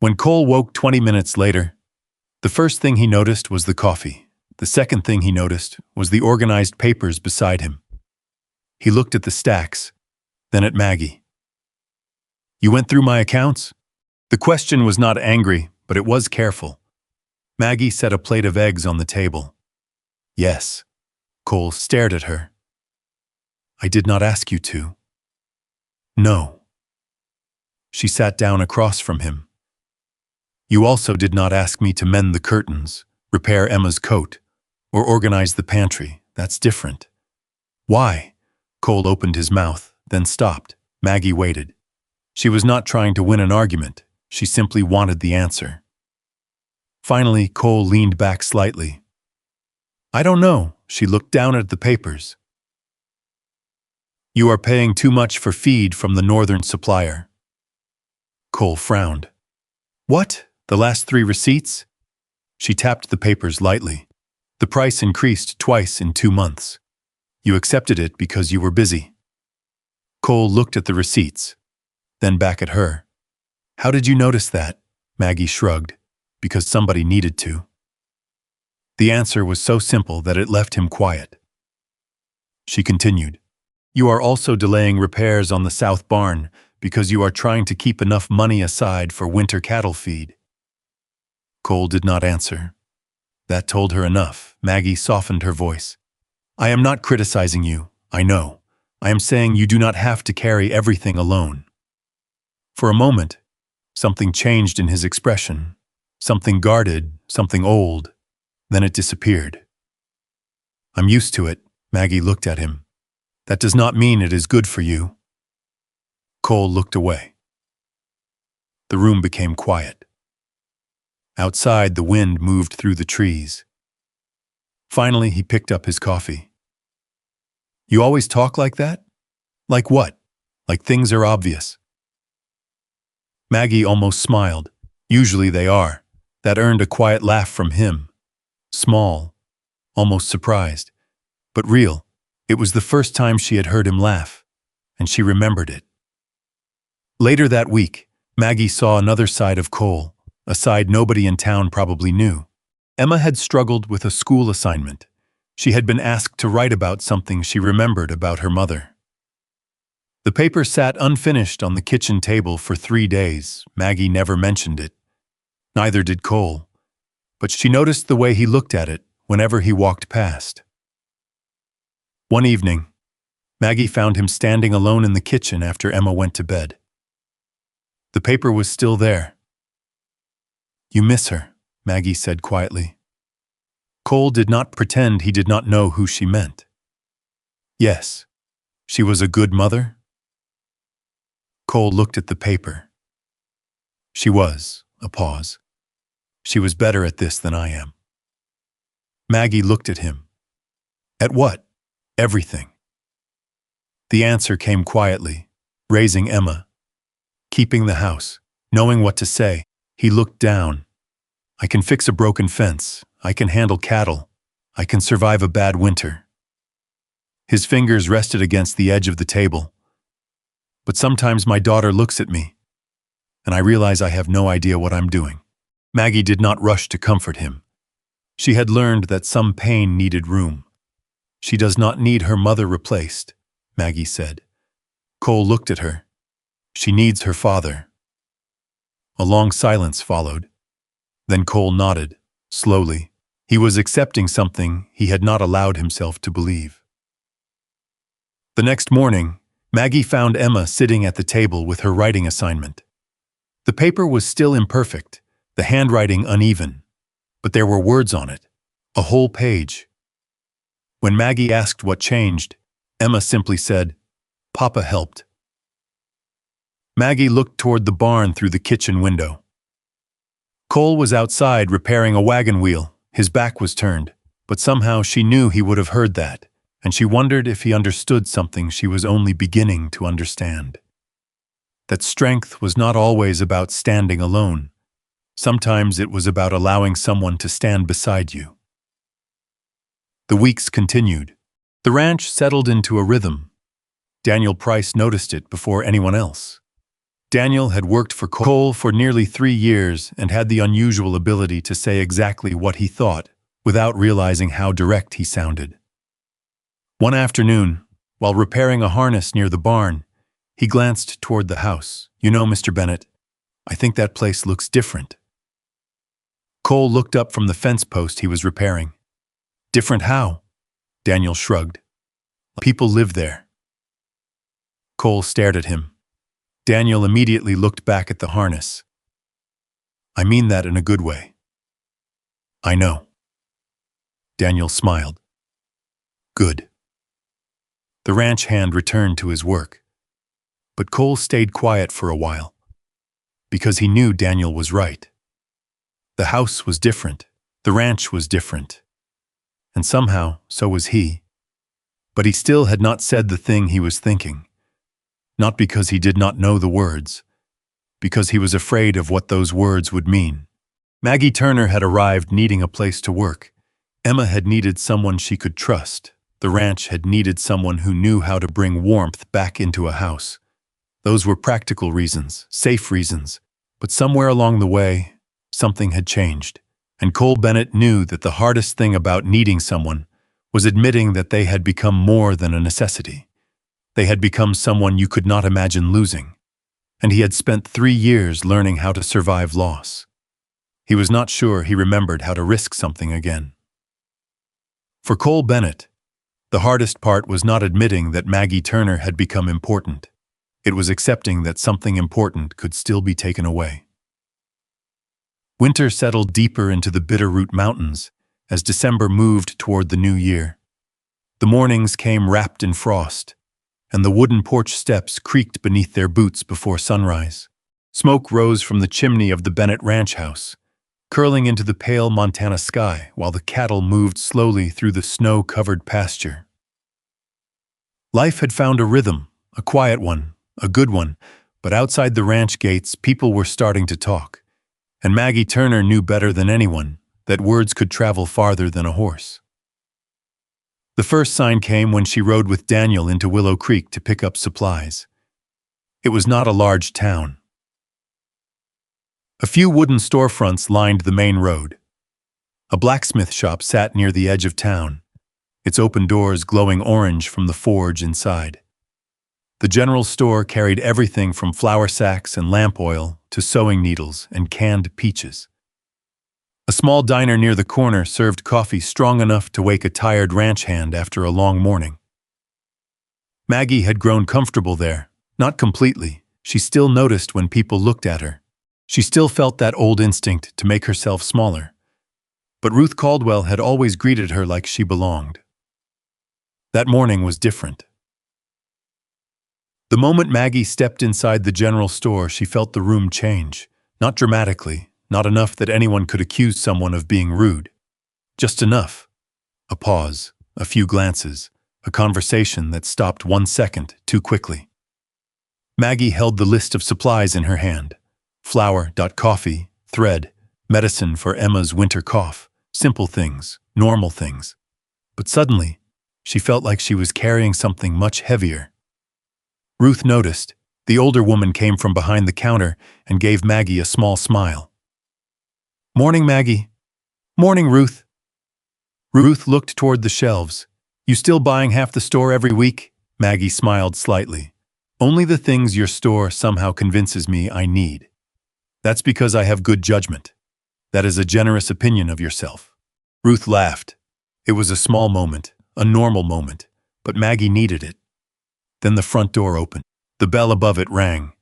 When Cole woke 20 minutes later, the first thing he noticed was the coffee. The second thing he noticed was the organized papers beside him. He looked at the stacks, then at Maggie. "You went through my accounts?" The question was not angry, but it was careful. Maggie set a plate of eggs on the table. "Yes." Cole stared at her. "I did not ask you to." "No." She sat down across from him. "You also did not ask me to mend the curtains, repair Emma's coat, or organize the pantry. That's different." "Why?" Cole opened his mouth, then stopped. Maggie waited. She was not trying to win an argument. She simply wanted the answer. Finally, Cole leaned back slightly. "I don't know." She looked down at the papers. "You are paying too much for feed from the northern supplier." Cole frowned. "What? The last 3 receipts?" She tapped the papers lightly. "The price increased twice in 2 months. You accepted it because you were busy." Cole looked at the receipts, then back at her. "How did you notice that?" Maggie shrugged. because somebody needed to. The answer was so simple that it left him quiet. She continued, "You are also delaying repairs on the south barn because you are trying to keep enough money aside for winter cattle feed." Cole did not answer. That told her enough. Maggie softened her voice. "I am not criticizing you, I know. I am saying you do not have to carry everything alone." For a moment, something changed in his expression. Something guarded, something old. Then it disappeared. "I'm used to it," Maggie looked at him. "That does not mean it is good for you." Cole looked away. The room became quiet. Outside, the wind moved through the trees. Finally, he picked up his coffee. "You always talk like that? Like what? Like things are obvious?" Maggie almost smiled. Usually they are. That earned a quiet laugh from him. Small, almost surprised, but real. It was the first time she had heard him laugh, and she remembered it. Later that week, Maggie saw another side of Cole, a side nobody in town probably knew. Emma had struggled with a school assignment. She had been asked to write about something she remembered about her mother. The paper sat unfinished on the kitchen table for 3 days. Maggie never mentioned it. Neither did Cole. But she noticed the way he looked at it whenever he walked past. One evening, Maggie found him standing alone in the kitchen after Emma went to bed. The paper was still there. "You miss her," Maggie said quietly. Cole did not pretend he did not know who she meant. Yes, she was a good mother. Cole looked at the paper. She was, a pause. She was better at this than I am. Maggie looked at him. At what? Everything. The answer came quietly, raising Emma, keeping the house, knowing what to say. He looked down. I can fix a broken fence. I can handle cattle. I can survive a bad winter. His fingers rested against the edge of the table. But sometimes my daughter looks at me, and I realize I have no idea what I'm doing. Maggie did not rush to comfort him. She had learned that some pain needed room. She does not need her mother replaced, Maggie said. Cole looked at her. She needs her father. A long silence followed. Then Cole nodded, slowly. He was accepting something he had not allowed himself to believe. The next morning, Maggie found Emma sitting at the table with her writing assignment. The paper was still imperfect, the handwriting uneven, but there were words on it, a whole page. When Maggie asked what changed, Emma simply said, "Papa helped." Maggie looked toward the barn through the kitchen window. Cole was outside repairing a wagon wheel. His back was turned, but somehow she knew he would have heard that, and she wondered if he understood something she was only beginning to understand. That strength was not always about standing alone. Sometimes it was about allowing someone to stand beside you. The weeks continued. The ranch settled into a rhythm. Daniel Price noticed it before anyone else. Daniel had worked for Cole for nearly 3 years and had the unusual ability to say exactly what he thought without realizing how direct he sounded. One afternoon, while repairing a harness near the barn, he glanced toward the house. "You know, Mr. Bennett, I think that place looks different." Cole looked up from the fence post he was repairing. "Different how?" Daniel shrugged. "People live there." Cole stared at him. Daniel immediately looked back at the harness. "I mean that in a good way." "I know." Daniel smiled. "Good." The ranch hand returned to his work. But Cole stayed quiet for a while, because he knew Daniel was right. The house was different, the ranch was different, and somehow so was he. But he still had not said the thing he was thinking. Not because he did not know the words, because he was afraid of what those words would mean. Maggie Turner had arrived needing a place to work. Emma had needed someone she could trust. The ranch had needed someone who knew how to bring warmth back into a house. Those were practical reasons, safe reasons, but somewhere along the way, something had changed, and Cole Bennett knew that the hardest thing about needing someone was admitting that they had become more than a necessity. They had become someone you could not imagine losing, and he had spent 3 years learning how to survive loss. He was not sure he remembered how to risk something again. For Cole Bennett, the hardest part was not admitting that Maggie Turner had become important. It was accepting that something important could still be taken away. Winter settled deeper into the Bitterroot Mountains as December moved toward the new year. The mornings came wrapped in frost, and the wooden porch steps creaked beneath their boots before sunrise. Smoke rose from the chimney of the Bennett ranch house, curling into the pale Montana sky while the cattle moved slowly through the snow-covered pasture. Life had found a rhythm, a quiet one, a good one, but outside the ranch gates people were starting to talk, and Maggie Turner knew better than anyone that words could travel farther than a horse. The first sign came when she rode with Daniel into Willow Creek to pick up supplies. It was not a large town. A few wooden storefronts lined the main road. A blacksmith shop sat near the edge of town, its open doors glowing orange from the forge inside. The general store carried everything from flour sacks and lamp oil to sewing needles and canned peaches. A small diner near the corner served coffee strong enough to wake a tired ranch hand after a long morning. Maggie had grown comfortable there, not completely. She still noticed when people looked at her. She still felt that old instinct to make herself smaller. But Ruth Caldwell had always greeted her like she belonged. That morning was different. The moment Maggie stepped inside the general store, she felt the room change. Not dramatically, not enough that anyone could accuse someone of being rude. Just enough. A pause, a few glances, a conversation that stopped 1 second too quickly. Maggie held the list of supplies in her hand. Flour, coffee, thread, medicine for Emma's winter cough. Simple things, normal things. But suddenly, she felt like she was carrying something much heavier. Ruth noticed. The older woman came from behind the counter and gave Maggie a small smile. "Morning, Maggie." "Morning, Ruth." Ruth looked toward the shelves. "You still buying half the store every week?" Maggie smiled slightly. "Only the things your store somehow convinces me I need. That's because I have good judgment. That is a generous opinion of yourself." Ruth laughed. It was a small moment, a normal moment, but Maggie needed it. Then the front door opened. The bell above it rang.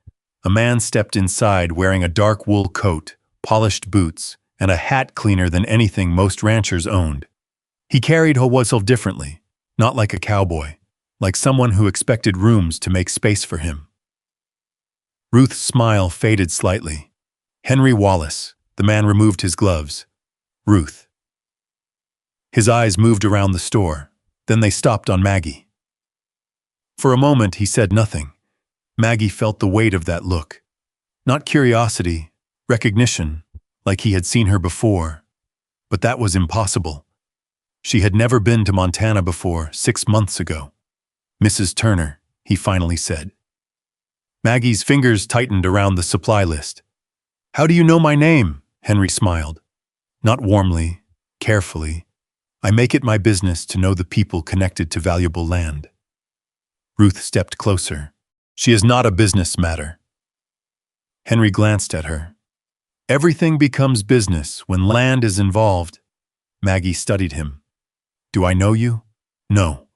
A man stepped inside wearing a dark wool coat, polished boots, and a hat cleaner than anything most ranchers owned. He carried himself differently, not like a cowboy, like someone who expected rooms to make space for him. Ruth's smile faded slightly. "Henry Wallace." The man removed his gloves. "Ruth." His eyes moved around the store, then they stopped on Maggie. For a moment he said nothing. Maggie felt the weight of that look. Not curiosity, recognition, like he had seen her before. But that was impossible. She had never been to Montana before, 6 months ago. "Mrs. Turner," he finally said. Maggie's fingers tightened around the supply list. "How do you know my name?" Henry smiled. Not warmly, carefully. "I make it my business to know the people connected to valuable land." Ruth stepped closer. "She is not a business matter." Henry glanced at her. "Everything becomes business when land is involved." Maggie studied him. "Do I know you?" "No."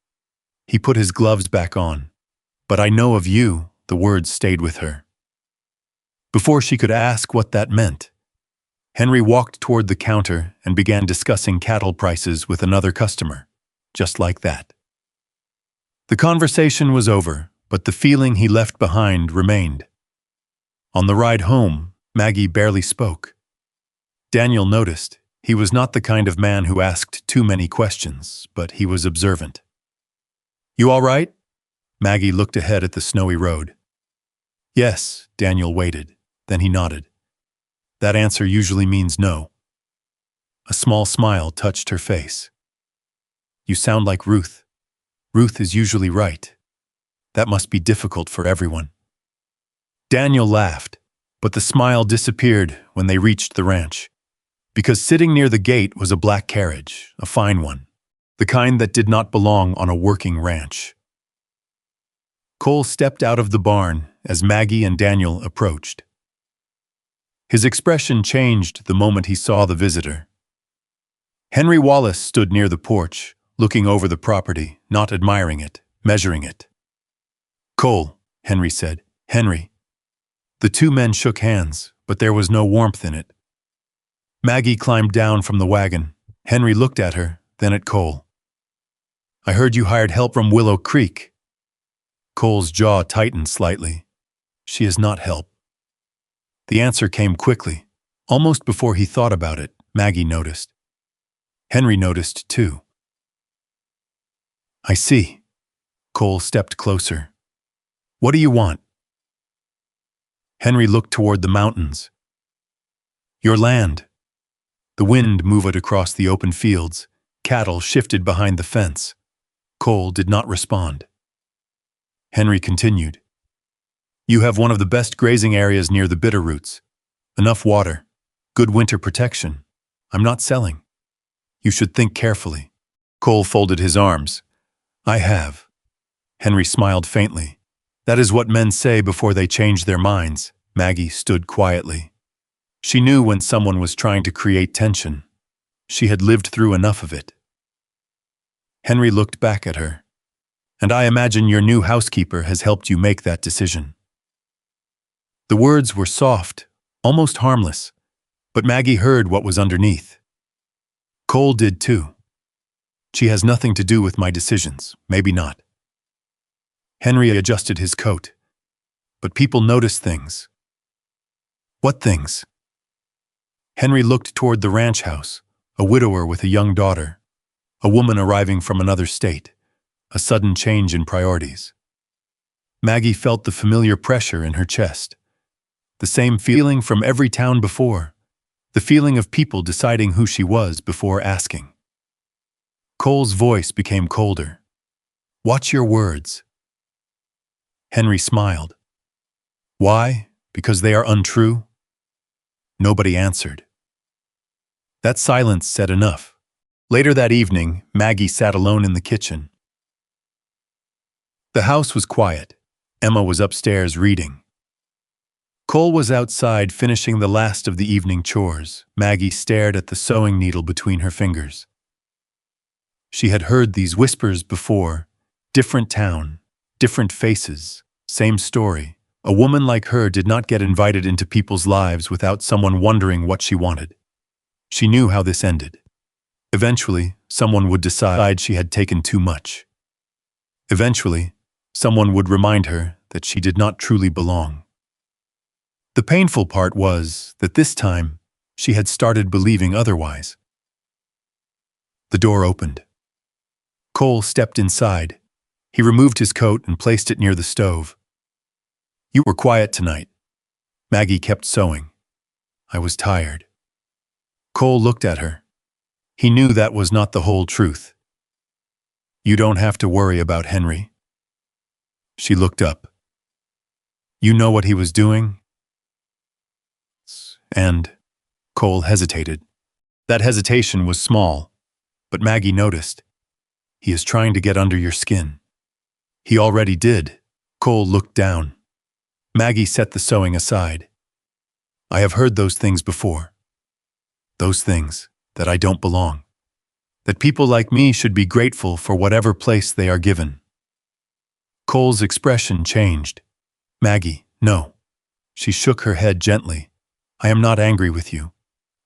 He put his gloves back on. "But I know of you." The words stayed with her. Before she could ask what that meant, Henry walked toward the counter and began discussing cattle prices with another customer, just like that. The conversation was over, but the feeling he left behind remained. On the ride home, Maggie barely spoke. Daniel noticed. He was not the kind of man who asked too many questions, but he was observant. "You all right?" Maggie looked ahead at the snowy road. "Yes." Daniel waited. Then he nodded. That answer usually means no. A small smile touched her face. "You sound like Ruth. Ruth is usually right. That must be difficult for everyone." Daniel laughed. But the smile disappeared when they reached the ranch, because sitting near the gate was a black carriage, a fine one, the kind that did not belong on a working ranch. Cole stepped out of the barn as Maggie and Daniel approached. His expression changed the moment he saw the visitor. Henry Wallace stood near the porch, looking over the property, not admiring it, measuring it. "Cole," Henry said. "Henry." The two men shook hands, but there was no warmth in it. Maggie climbed down from the wagon. Henry looked at her, then at Cole. "I heard you hired help from Willow Creek." Cole's jaw tightened slightly. "She is not help." The answer came quickly. Almost before he thought about it, Maggie noticed. Henry noticed too. "I see." Cole stepped closer. "What do you want?" Henry looked toward the mountains. "Your land." The wind moved across the open fields. Cattle shifted behind the fence. Cole did not respond. Henry continued. "You have one of the best grazing areas near the Bitterroots. Enough water. Good winter protection. I'm not selling. You should think carefully." Cole folded his arms. "I have." Henry smiled faintly. "That is what men say before they change their minds." Maggie stood quietly. She knew when someone was trying to create tension. She had lived through enough of it. Henry looked back at her. "And I imagine your new housekeeper has helped you make that decision." The words were soft, almost harmless, but Maggie heard what was underneath. Cole did too. "She has nothing to do with my decisions, maybe not." Henry adjusted his coat. "But people notice things." "What things?" Henry looked toward the ranch house, a widower with a young daughter, a woman arriving from another state, a sudden change in priorities. Maggie felt the familiar pressure in her chest. The same feeling from every town before, the feeling of people deciding who she was before asking. Cole's voice became colder. "Watch your words." Henry smiled. "Why? Because they are untrue?" Nobody answered. That silence said enough. Later that evening, Maggie sat alone in the kitchen. The house was quiet. Emma was upstairs reading. Cole was outside finishing the last of the evening chores. Maggie stared at the sewing needle between her fingers. She had heard these whispers before. Different town, different faces, same story. A woman like her did not get invited into people's lives without someone wondering what she wanted. She knew how this ended. Eventually, someone would decide she had taken too much. Eventually, someone would remind her that she did not truly belong. The painful part was that this time, she had started believing otherwise. The door opened. Cole stepped inside. He removed his coat and placed it near the stove. "You were quiet tonight." Maggie kept sewing. "I was tired." Cole looked at her. He knew that was not the whole truth. "You don't have to worry about Henry." She looked up. "You know what he was doing?" And Cole hesitated. That hesitation was small, but Maggie noticed. "He is trying to get under your skin." "He already did." Cole looked down. Maggie set the sewing aside. "I have heard those things before. Those things, that I don't belong. That people like me should be grateful for whatever place they are given." Cole's expression changed. "Maggie, no." She shook her head gently. "I am not angry with you."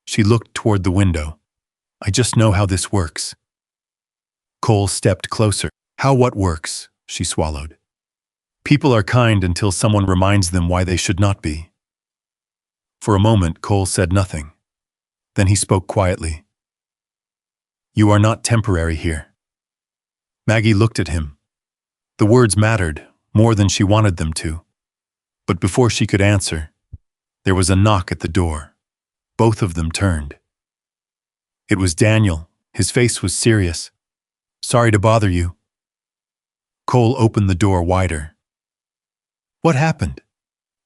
She looked toward the window. "I just know how this works." Cole stepped closer. "How what works?" She swallowed. "People are kind until someone reminds them why they should not be." For a moment, Cole said nothing. Then he spoke quietly. "You are not temporary here." Maggie looked at him. The words mattered, more than she wanted them to. But before she could answer, there was a knock at the door. Both of them turned. It was Daniel. His face was serious. "Sorry to bother you." Cole opened the door wider. "What happened?"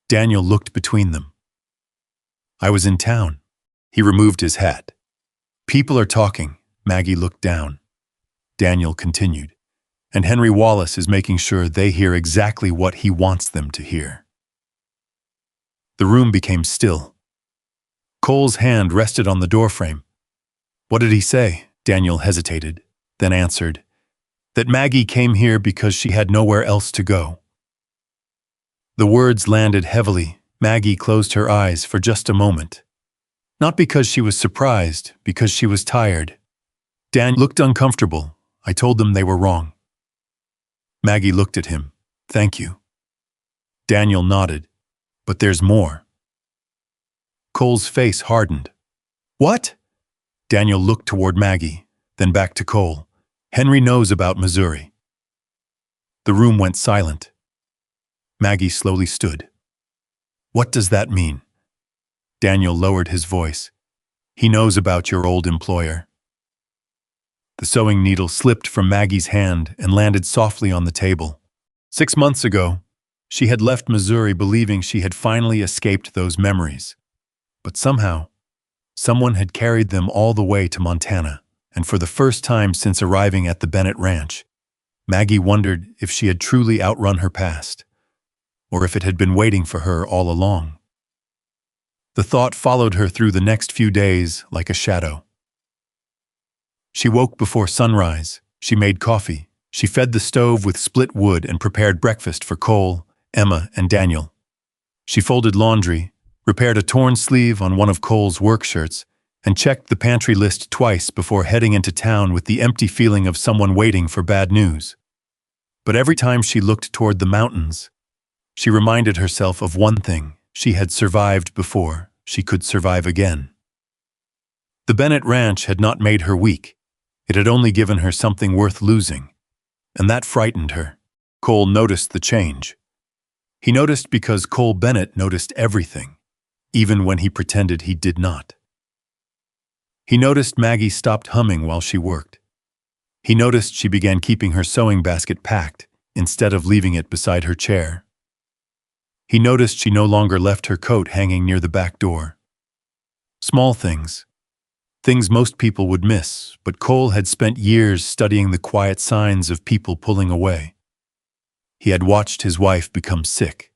Daniel looked between them. I was in town. He removed his hat. People are talking. Maggie looked down. Daniel continued. And Henry Wallace is making sure they hear exactly what he wants them to hear. The room became still. Cole's hand rested on the doorframe. What did he say? Daniel hesitated, then answered, that Maggie came here because she had nowhere else to go. The words landed heavily. Maggie closed her eyes for just a moment. Not because she was surprised, because she was tired. Dan looked uncomfortable. I told them they were wrong. Maggie looked at him. Thank you. Daniel nodded. But there's more. Cole's face hardened. What? Daniel looked toward Maggie, then back to Cole. Henry knows about Missouri. The room went silent. Maggie slowly stood. What does that mean? Daniel lowered his voice. He knows about your old employer. The sewing needle slipped from Maggie's hand and landed softly on the table. 6 months ago, she had left Missouri believing she had finally escaped those memories. But somehow, someone had carried them all the way to Montana, and for the first time since arriving at the Bennett Ranch, Maggie wondered if she had truly outrun her past, or if it had been waiting for her all along. The thought followed her through the next few days like a shadow. She woke before sunrise, she made coffee, she fed the stove with split wood and prepared breakfast for Cole, Emma, and Daniel. She folded laundry, repaired a torn sleeve on one of Cole's work shirts, and checked the pantry list twice before heading into town with the empty feeling of someone waiting for bad news. But every time she looked toward the mountains, she reminded herself of one thing: she had survived before, she could survive again. The Bennett Ranch had not made her weak. It had only given her something worth losing, and that frightened her. Cole noticed the change. He noticed because Cole Bennett noticed everything, even when he pretended he did not. He noticed Maggie stopped humming while she worked. He noticed she began keeping her sewing basket packed instead of leaving it beside her chair. He noticed she no longer left her coat hanging near the back door. Small things. Things most people would miss, but Cole had spent years studying the quiet signs of people pulling away. He had watched his wife become sick.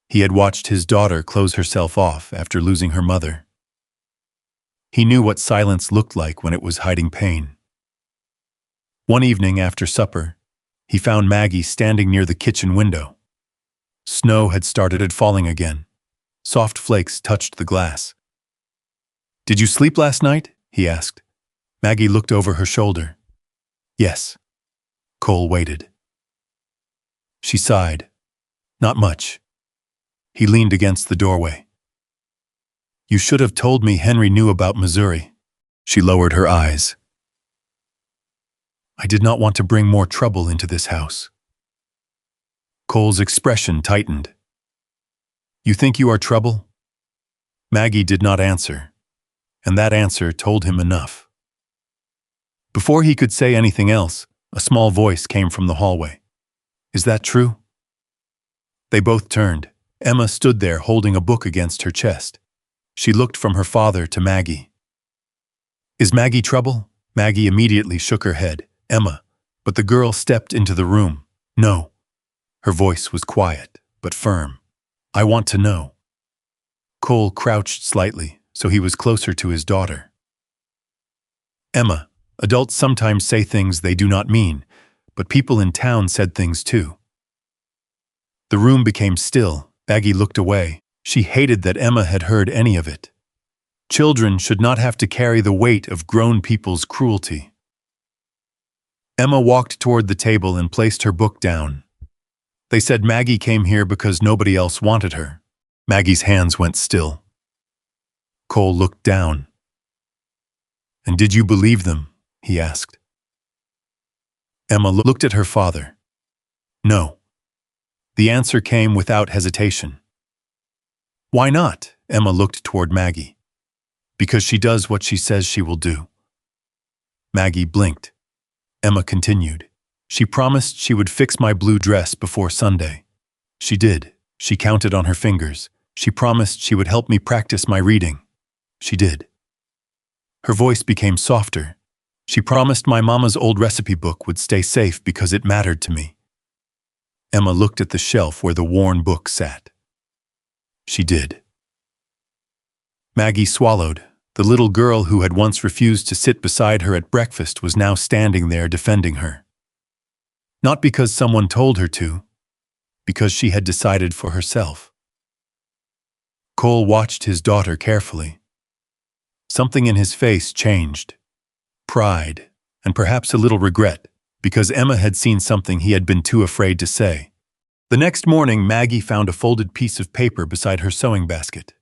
He had watched his daughter close herself off after losing her mother. He knew what silence looked like when it was hiding pain. One evening after supper, he found Maggie standing near the kitchen window. Snow had started falling again. Soft flakes touched the glass. "Did you sleep last night?" he asked. Maggie looked over her shoulder. "Yes." Cole waited. She sighed. "Not much." He leaned against the doorway. "You should have told me Henry knew about Missouri." She lowered her eyes. "I did not want to bring more trouble into this house." Cole's expression tightened. "You think you are trouble?" Maggie did not answer, and that answer told him enough. Before he could say anything else, a small voice came from the hallway. "Is that true?" They both turned. Emma stood there holding a book against her chest. She looked from her father to Maggie. "Is Maggie trouble?" Maggie immediately shook her head. "Emma," but the girl stepped into the room. "No." Her voice was quiet, but firm. "I want to know." Cole crouched slightly, so he was closer to his daughter. "Emma, adults sometimes say things they do not mean, but people in town said things too." The room became still. Maggie looked away. She hated that Emma had heard any of it. Children should not have to carry the weight of grown people's cruelty. Emma walked toward the table and placed her book down. "They said Maggie came here because nobody else wanted her." Maggie's hands went still. Cole looked down. "And did you believe them?" he asked. Emma looked at her father. "No." The answer came without hesitation. "Why not?" Emma looked toward Maggie. "Because she does what she says she will do." Maggie blinked. Emma continued. "She promised she would fix my blue dress before Sunday. She did. She counted on her fingers. She promised she would help me practice my reading. She did. Her voice became softer. She promised my mama's old recipe book would stay safe because it mattered to me. Emma looked at the shelf where the worn book sat. She did. Maggie swallowed. The little girl who had once refused to sit beside her at breakfast was now standing there defending her. Not because someone told her to, because she had decided for herself. Cole watched his daughter carefully. Something in his face changed. Pride, and perhaps a little regret, because Emma had seen something he had been too afraid to say. The next morning, Maggie found a folded piece of paper beside her sewing basket.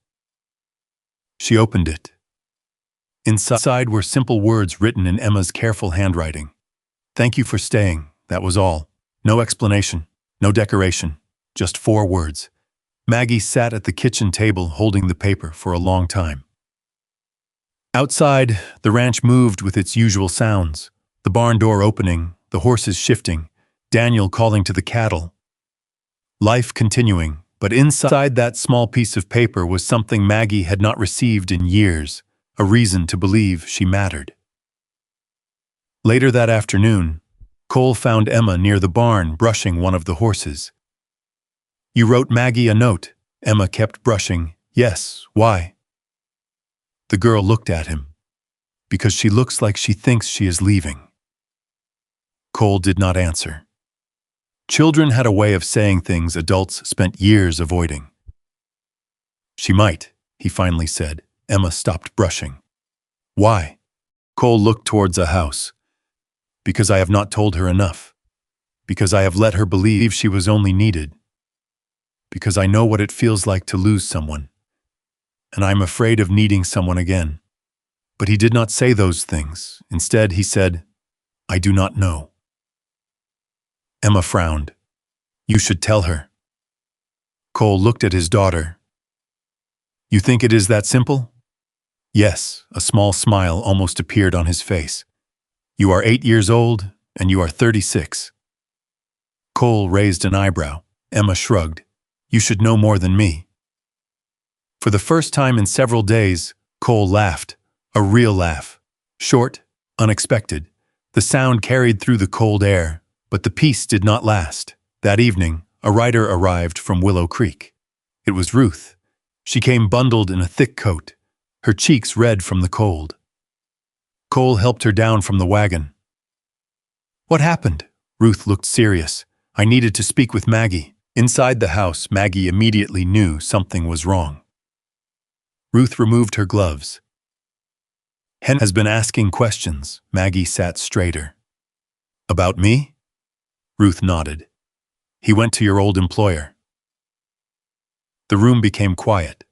She opened it. Inside were simple words written in Emma's careful handwriting. "Thank you for staying," that was all. No explanation, no decoration, just 4 words. Maggie sat at the kitchen table holding the paper for a long time. Outside, the ranch moved with its usual sounds. The barn door opening, the horses shifting, Daniel calling to the cattle. Life continuing, but inside that small piece of paper was something Maggie had not received in years, a reason to believe she mattered. Later that afternoon, Cole found Emma near the barn brushing one of the horses. "You wrote Maggie a note," Emma kept brushing. "Yes, why?" The girl looked at him. "Because she looks like she thinks she is leaving." Cole did not answer. Children had a way of saying things adults spent years avoiding. "She might," he finally said. Emma stopped brushing. "Why?" Cole looked towards a house. "Because I have not told her enough. Because I have let her believe she was only needed. Because I know what it feels like to lose someone. And I'm afraid of needing someone again." But he did not say those things. Instead, he said, "I do not know." Emma frowned. "You should tell her." Cole looked at his daughter. "You think it is that simple?" "Yes," a small smile almost appeared on his face. "You are 8 years old, and you are 36. Cole raised an eyebrow. Emma shrugged. "You should know more than me." For the first time in several days, Cole laughed. A real laugh. Short, unexpected. The sound carried through the cold air, but the peace did not last. That evening, a rider arrived from Willow Creek. It was Ruth. She came bundled in a thick coat, her cheeks red from the cold. Cole helped her down from the wagon. "What happened?" Ruth looked serious. "I needed to speak with Maggie." Inside the house, Maggie immediately knew something was wrong. Ruth removed her gloves. "Hen has been asking questions." Maggie sat straighter. "About me?" Ruth nodded. "He went to your old employer." The room became quiet.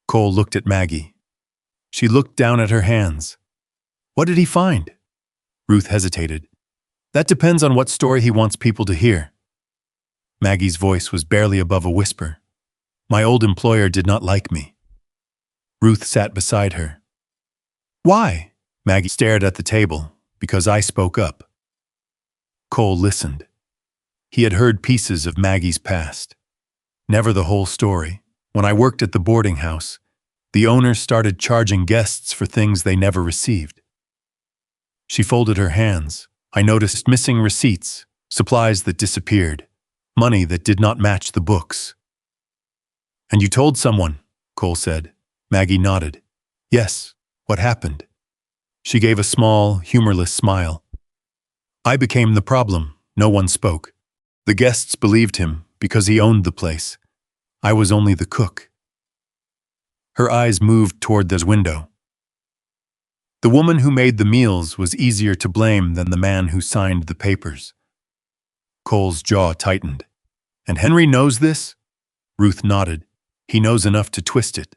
Cole looked at Maggie. She looked down at her hands. "What did he find?" Ruth hesitated. "That depends on what story he wants people to hear." Maggie's voice was barely above a whisper. "My old employer did not like me." Ruth sat beside her. "Why?" Maggie stared at the table. "Because I spoke up." Cole listened. He had heard pieces of Maggie's past. Never the whole story. "When I worked at the boarding house, the owners started charging guests for things they never received." She folded her hands. "I noticed missing receipts, supplies that disappeared, money that did not match the books." "And you told someone," Cole said. Maggie nodded. "Yes. What happened?" She gave a small, humorless smile. "I became the problem." No one spoke. The guests believed him because he owned the place. I was only the cook. Her eyes moved toward the window. The woman who made the meals was easier to blame than the man who signed the papers. Cole's jaw tightened. "And Henry knows this?" Ruth nodded. "He knows enough to twist it."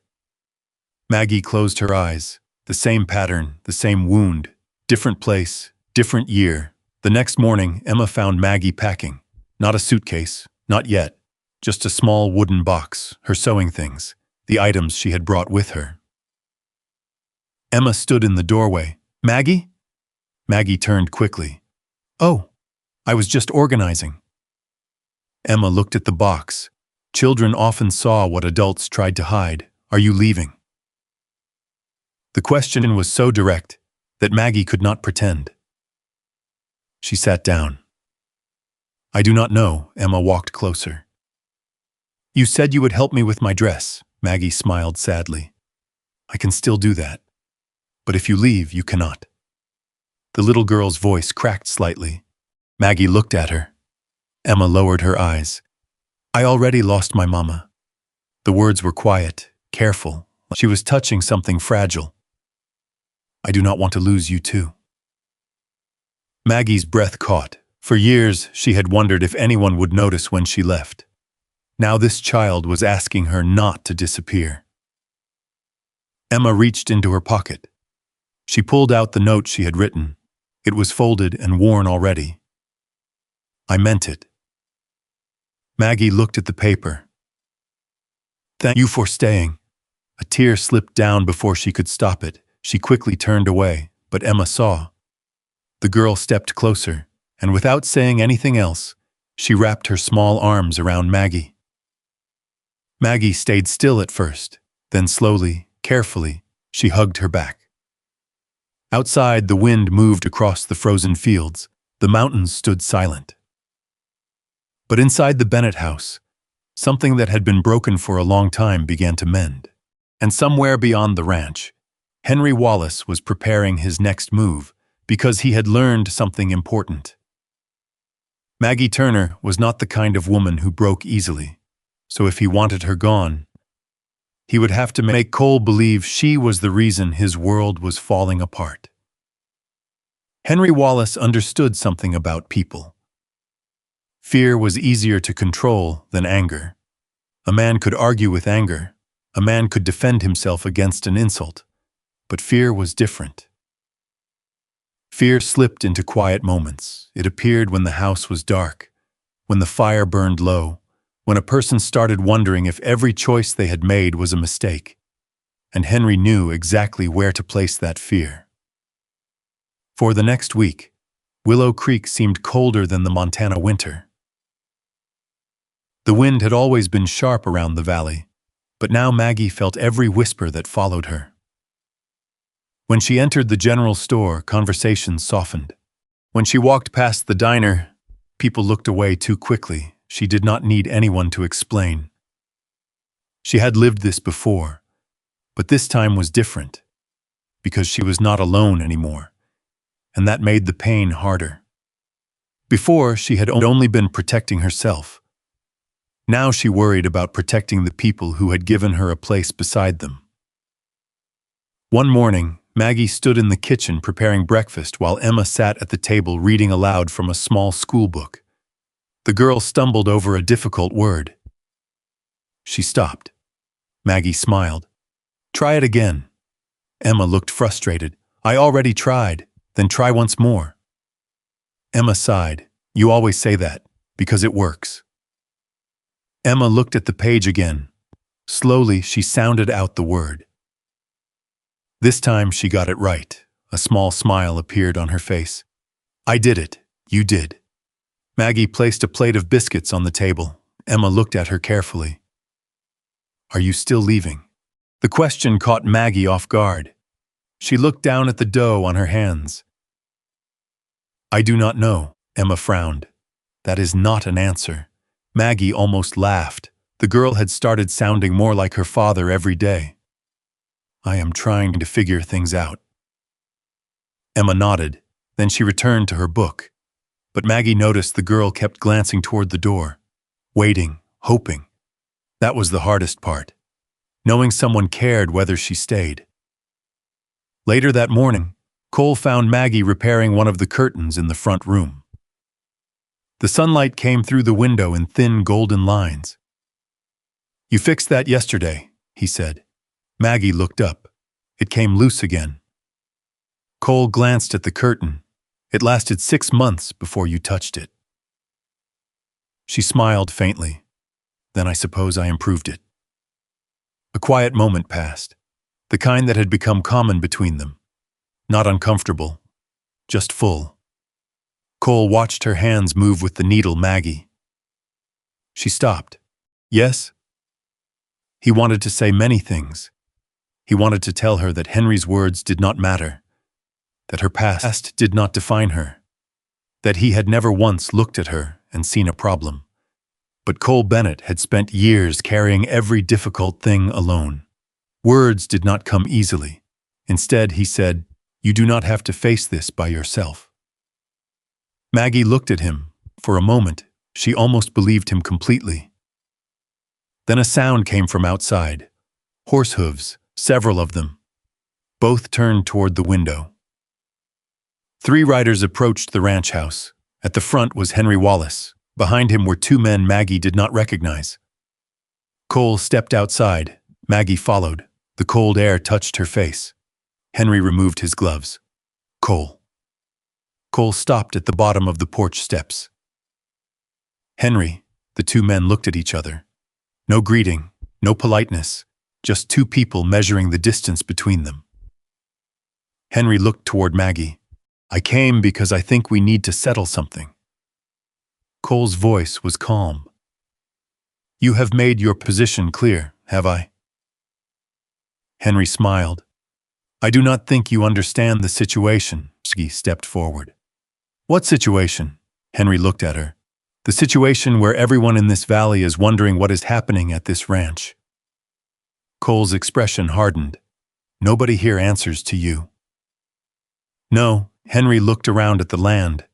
Maggie closed her eyes. The same pattern, the same wound. Different place, different year. The next morning, Emma found Maggie packing. Not a suitcase, not yet. Just a small wooden box, her sewing things, the items she had brought with her. Emma stood in the doorway. "Maggie?" Maggie turned quickly. "Oh, I was just organizing." Emma looked at the box. Children often saw what adults tried to hide. Are you leaving? The question was so direct that Maggie could not pretend. She sat down. I do not know. Emma walked closer. You said you would help me with my dress. Maggie smiled sadly. I can still do that. But if you leave, you cannot. The little girl's voice cracked slightly. Maggie looked at her. Emma lowered her eyes. I already lost my mama. The words were quiet, careful. She was touching something fragile. I do not want to lose you too. Maggie's breath caught. For years, she had wondered if anyone would notice when she left. Now this child was asking her not to disappear. Emma reached into her pocket. She pulled out the note she had written. It was folded and worn already. I meant it. Maggie looked at the paper. Thank you for staying. A tear slipped down before she could stop it. She quickly turned away, but Emma saw. The girl stepped closer, and without saying anything else, she wrapped her small arms around Maggie. Maggie stayed still at first, then slowly, carefully, she hugged her back. Outside, the wind moved across the frozen fields. The mountains stood silent. But inside the Bennett house, something that had been broken for a long time began to mend. And somewhere beyond the ranch, Henry Wallace was preparing his next move because he had learned something important. Maggie Turner was not the kind of woman who broke easily, so if he wanted her gone, he would have to make Cole believe she was the reason his world was falling apart. Henry Wallace understood something about people. Fear was easier to control than anger. A man could argue with anger. A man could defend himself against an insult. But fear was different. Fear slipped into quiet moments. It appeared when the house was dark, when the fire burned low, when a person started wondering if every choice they had made was a mistake. And Henry knew exactly where to place that fear. For the next week, Willow Creek seemed colder than the Montana winter. The wind had always been sharp around the valley, but now Maggie felt every whisper that followed her. When she entered the general store, conversations softened. When she walked past the diner, people looked away too quickly. She did not need anyone to explain. She had lived this before, but this time was different, because she was not alone anymore, and that made the pain harder. Before, she had only been protecting herself. Now she worried about protecting the people who had given her a place beside them. One morning, Maggie stood in the kitchen preparing breakfast while Emma sat at the table reading aloud from a small school book. The girl stumbled over a difficult word. She stopped. Maggie smiled. Try it again. Emma looked frustrated. I already tried. Then try once more. Emma sighed. You always say that, because it works. Emma looked at the page again. Slowly, she sounded out the word. This time, she got it right. A small smile appeared on her face. I did it. You did. Maggie placed a plate of biscuits on the table. Emma looked at her carefully. Are you still leaving? The question caught Maggie off guard. She looked down at the dough on her hands. I do not know, Emma frowned. That is not an answer. Maggie almost laughed. The girl had started sounding more like her father every day. I am trying to figure things out. Emma nodded. Then she returned to her book. But Maggie noticed the girl kept glancing toward the door, waiting, hoping. That was the hardest part, knowing someone cared whether she stayed. Later that morning, Cole found Maggie repairing one of the curtains in the front room. The sunlight came through the window in thin golden lines. You fixed that yesterday, he said. Maggie looked up. It came loose again. Cole glanced at the curtain. It lasted 6 months before you touched it. She smiled faintly. Then I suppose I improved it. A quiet moment passed, the kind that had become common between them. Not uncomfortable, just full. Cole watched her hands move with the needle. Maggie. She stopped. Yes? He wanted to say many things. He wanted to tell her that Henry's words did not matter, that her past did not define her, that he had never once looked at her and seen a problem. But Cole Bennett had spent years carrying every difficult thing alone. Words did not come easily. Instead, he said, "You do not have to face this by yourself." Maggie looked at him. For a moment, she almost believed him completely. Then a sound came from outside. Horse hooves, several of them. Both turned toward the window. 3 riders approached the ranch house. At the front was Henry Wallace. Behind him were 2 men Maggie did not recognize. Cole stepped outside. Maggie followed. The cold air touched her face. Henry removed his gloves. Cole. Cole stopped at the bottom of the porch steps. Henry, the 2 men looked at each other. No greeting, no politeness, just 2 people measuring the distance between them. Henry looked toward Maggie. "I came because I think we need to settle something." Cole's voice was calm. "You have made your position clear, have I?" Henry smiled. "I do not think you understand the situation." Maggie stepped forward. "What situation?" Henry looked at her. "The situation where everyone in this valley is wondering what is happening at this ranch." Cole's expression hardened. "Nobody here answers to you." "No," Henry looked around at the land.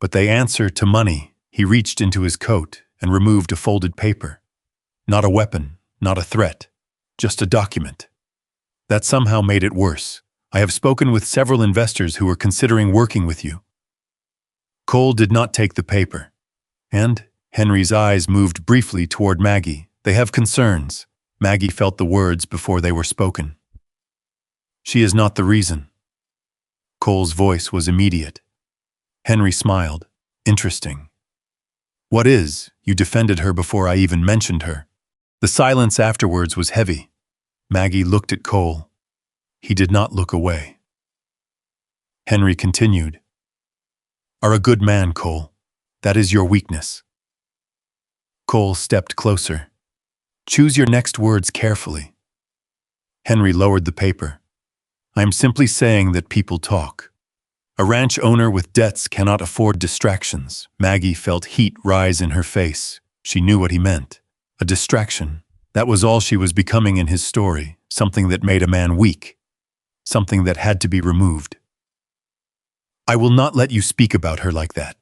"But they answer to money." He reached into his coat and removed a folded paper. Not a weapon, not a threat, just a document. That somehow made it worse. "I have spoken with several investors who are considering working with you." Cole did not take the paper. And Henry's eyes moved briefly toward Maggie. "They have concerns." Maggie felt the words before they were spoken. "She is not the reason." Cole's voice was immediate. Henry smiled. "Interesting." "What is? You defended her before I even mentioned her." The silence afterwards was heavy. Maggie looked at Cole. He did not look away. Henry continued. "Are a good man, Cole. That is your weakness." Cole stepped closer. "Choose your next words carefully." Henry lowered the paper. "I am simply saying that people talk. A ranch owner with debts cannot afford distractions." Maggie felt heat rise in her face. She knew what he meant. A distraction. That was all she was becoming in his story, something that made a man weak, something that had to be removed. "I will not let you speak about her like that."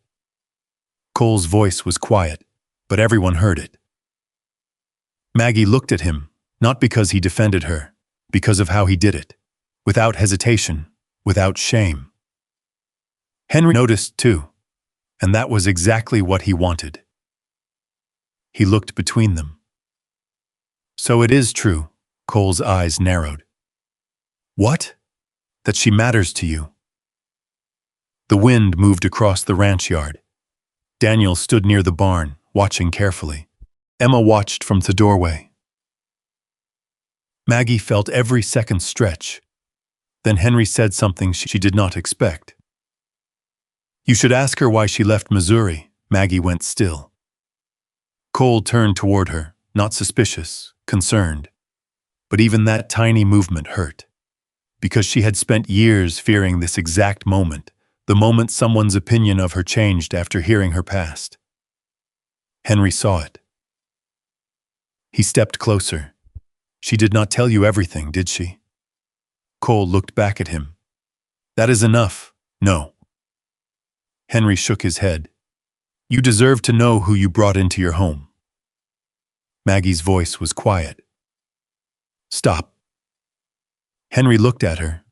Cole's voice was quiet, but everyone heard it. Maggie looked at him, not because he defended her, because of how he did it, without hesitation, without shame. Henry noticed too, and that was exactly what he wanted. He looked between them. "So it is true," Cole's eyes narrowed. "What?" "That she matters to you." The wind moved across the ranch yard. Daniel stood near the barn, watching carefully. Emma watched from the doorway. Maggie felt every second stretch. Then Henry said something she did not expect. "You should ask her why she left Missouri." Maggie went still. Cole turned toward her, not suspicious, concerned. But even that tiny movement hurt. Because she had spent years fearing this exact moment, the moment someone's opinion of her changed after hearing her past. Henry saw it. He stepped closer. "She did not tell you everything, did she?" Cole looked back at him. "That is enough." "No." Henry shook his head. "You deserve to know who you brought into your home." Maggie's voice was quiet. "Stop." Henry looked at her.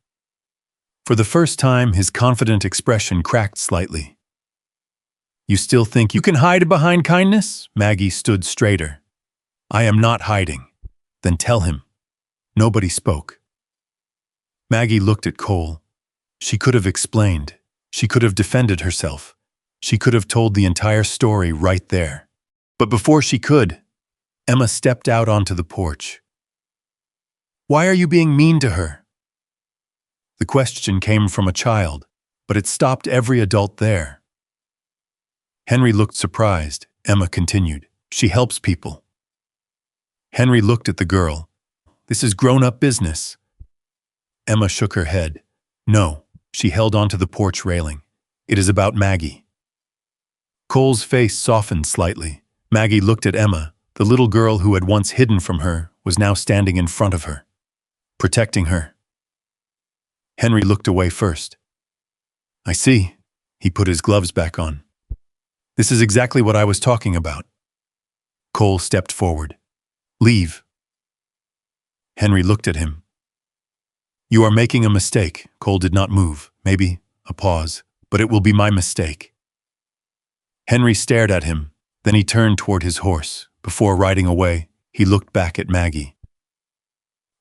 For the first time, his confident expression cracked slightly. "You still think you can hide behind kindness?" Maggie stood straighter. "I am not hiding." "Then tell him." Nobody spoke. Maggie looked at Cole. She could have explained. She could have defended herself. She could have told the entire story right there. But before she could, Emma stepped out onto the porch. "Why are you being mean to her?" The question came from a child, but it stopped every adult there. Henry looked surprised. Emma continued. "She helps people." Henry looked at the girl. This is grown-up business. Emma shook her head. No, she held onto the porch railing. It is about Maggie. Cole's face softened slightly. Maggie looked at Emma. The little girl who had once hidden from her was now standing in front of her, protecting her. Henry looked away first. I see. He put his gloves back on. This is exactly what I was talking about. Cole stepped forward. Leave. Henry looked at him. You are making a mistake. Cole did not move. Maybe a pause, but it will be my mistake. Henry stared at him. Then he turned toward his horse. Before riding away, he looked back at Maggie.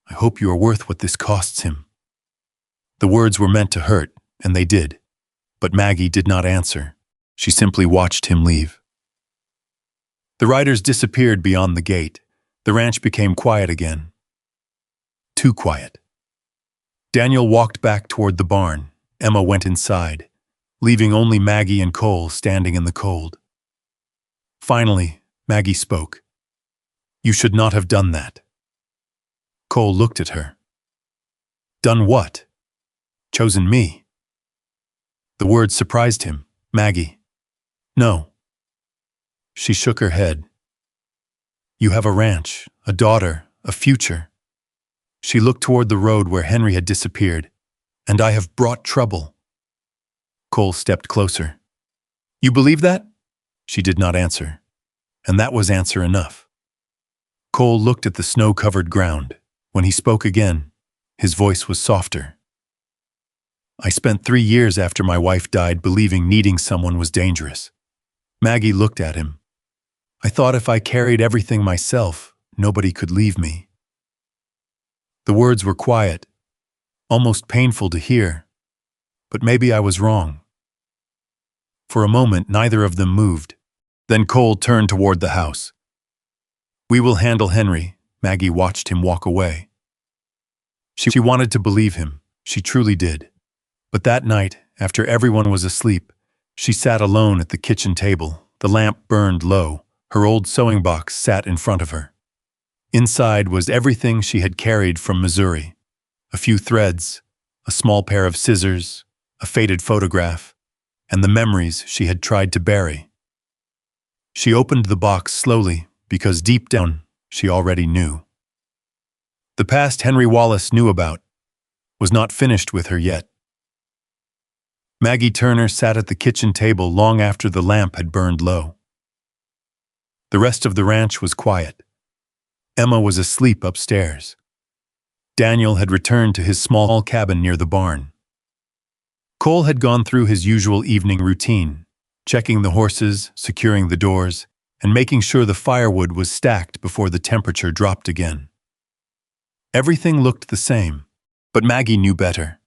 I hope you are worth what this costs him. The words were meant to hurt, and they did. But Maggie did not answer. She simply watched him leave. The riders disappeared beyond the gate. The ranch became quiet again. Too quiet. Daniel walked back toward the barn. Emma went inside, leaving only Maggie and Cole standing in the cold. Finally, Maggie spoke. You should not have done that. Cole looked at her. Done what? Chosen me. The word surprised him. Maggie. No. She shook her head. You have a ranch, a daughter, a future. She looked toward the road where Henry had disappeared. And I have brought trouble. Cole stepped closer. You believe that? She did not answer. And that was answer enough. Cole looked at the snow-covered ground. When he spoke again, his voice was softer. I spent 3 years after my wife died believing needing someone was dangerous. Maggie looked at him. I thought if I carried everything myself, nobody could leave me. The words were quiet, almost painful to hear, but maybe I was wrong. For a moment, neither of them moved. Then Cole turned toward the house. We will handle Henry. Maggie watched him walk away. She wanted to believe him. She truly did. But that night, after everyone was asleep, she sat alone at the kitchen table. The lamp burned low. Her old sewing box sat in front of her. Inside was everything she had carried from Missouri. A few threads, a small pair of scissors, a faded photograph, and the memories she had tried to bury. She opened the box slowly because deep down she already knew. The past Henry Wallace knew about was not finished with her yet. Maggie Turner sat at the kitchen table long after the lamp had burned low. The rest of the ranch was quiet. Emma was asleep upstairs. Daniel had returned to his small cabin near the barn. Cole had gone through his usual evening routine, checking the horses, securing the doors, and making sure the firewood was stacked before the temperature dropped again. Everything looked the same, but Maggie knew better.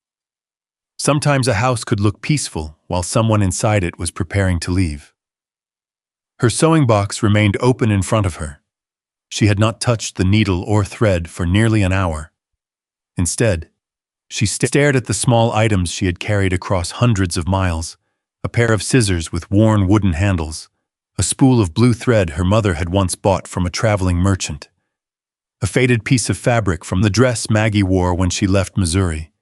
Sometimes a house could look peaceful while someone inside it was preparing to leave. Her sewing box remained open in front of her. She had not touched the needle or thread for nearly an hour. Instead, she stared at the small items she had carried across hundreds of miles, a pair of scissors with worn wooden handles, a spool of blue thread her mother had once bought from a traveling merchant, a faded piece of fabric from the dress Maggie wore when she left Missouri.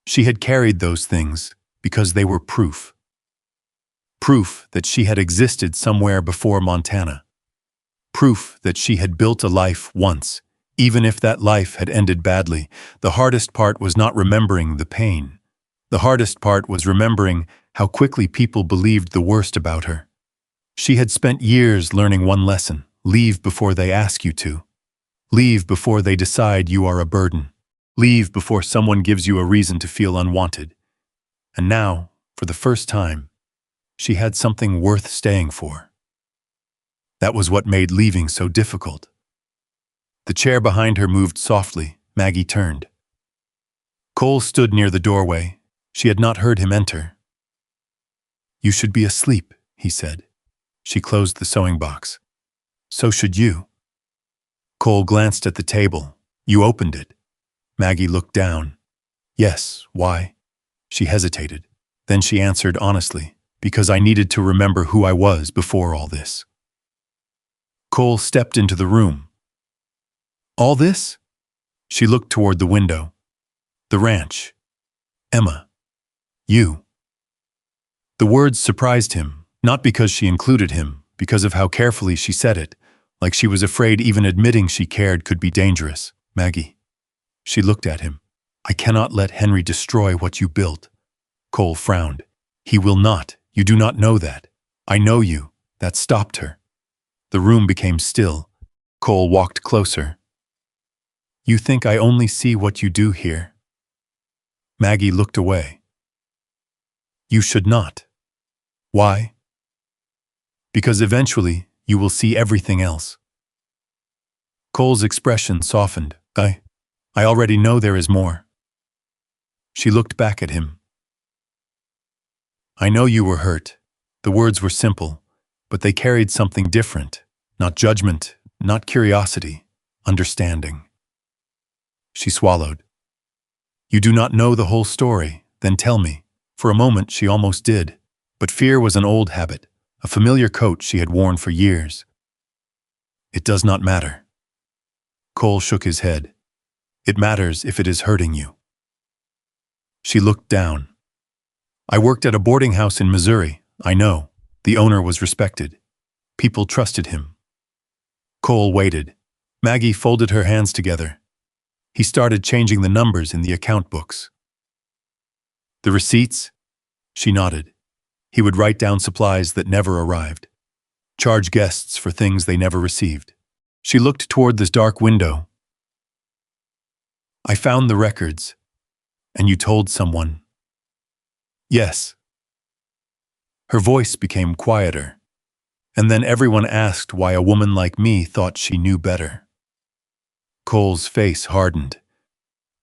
She had carried those things because they were proof. Proof that she had existed somewhere before Montana. Proof that she had built a life once, even if that life had ended badly. The hardest part was not remembering the pain. The hardest part was remembering how quickly people believed the worst about her. She had spent years learning one lesson: leave before they ask you to. Leave before they decide you are a burden. Leave before someone gives you a reason to feel unwanted. And now, for the first time, she had something worth staying for. That was what made leaving so difficult. The chair behind her moved softly. Maggie turned. Cole stood near the doorway. She had not heard him enter. You should be asleep, he said. She closed the sewing box. So should you. Cole glanced at the table. You opened it. Maggie looked down. Yes, why? She hesitated. Then she answered honestly, because I needed to remember who I was before all this. Cole stepped into the room. All this? She looked toward the window. The ranch. Emma. You. The words surprised him, not because she included him, because of how carefully she said it, like she was afraid even admitting she cared could be dangerous. Maggie. She looked at him. I cannot let Henry destroy what you built. Cole frowned. He will not. You do not know that. I know you. That stopped her. The room became still. Cole walked closer. You think I only see what you do here? Maggie looked away. You should not. Why? Because eventually you will see everything else. Cole's expression softened. I already know there is more. She looked back at him. I know you were hurt. The words were simple, but they carried something different. Not judgment, not curiosity, understanding. She swallowed. You do not know the whole story, then tell me. For a moment she almost did, but fear was an old habit, a familiar coat she had worn for years. It does not matter. Cole shook his head. It matters if it is hurting you. She looked down. I worked at a boarding house in Missouri. I know. The owner was respected. People trusted him. Cole waited. Maggie folded her hands together. He started changing the numbers in the account books. The receipts? She nodded. He would write down supplies that never arrived. Charge guests for things they never received. She looked toward this dark window. I found the records. And you told someone. Yes. Her voice became quieter. And then everyone asked why a woman like me thought she knew better. Cole's face hardened.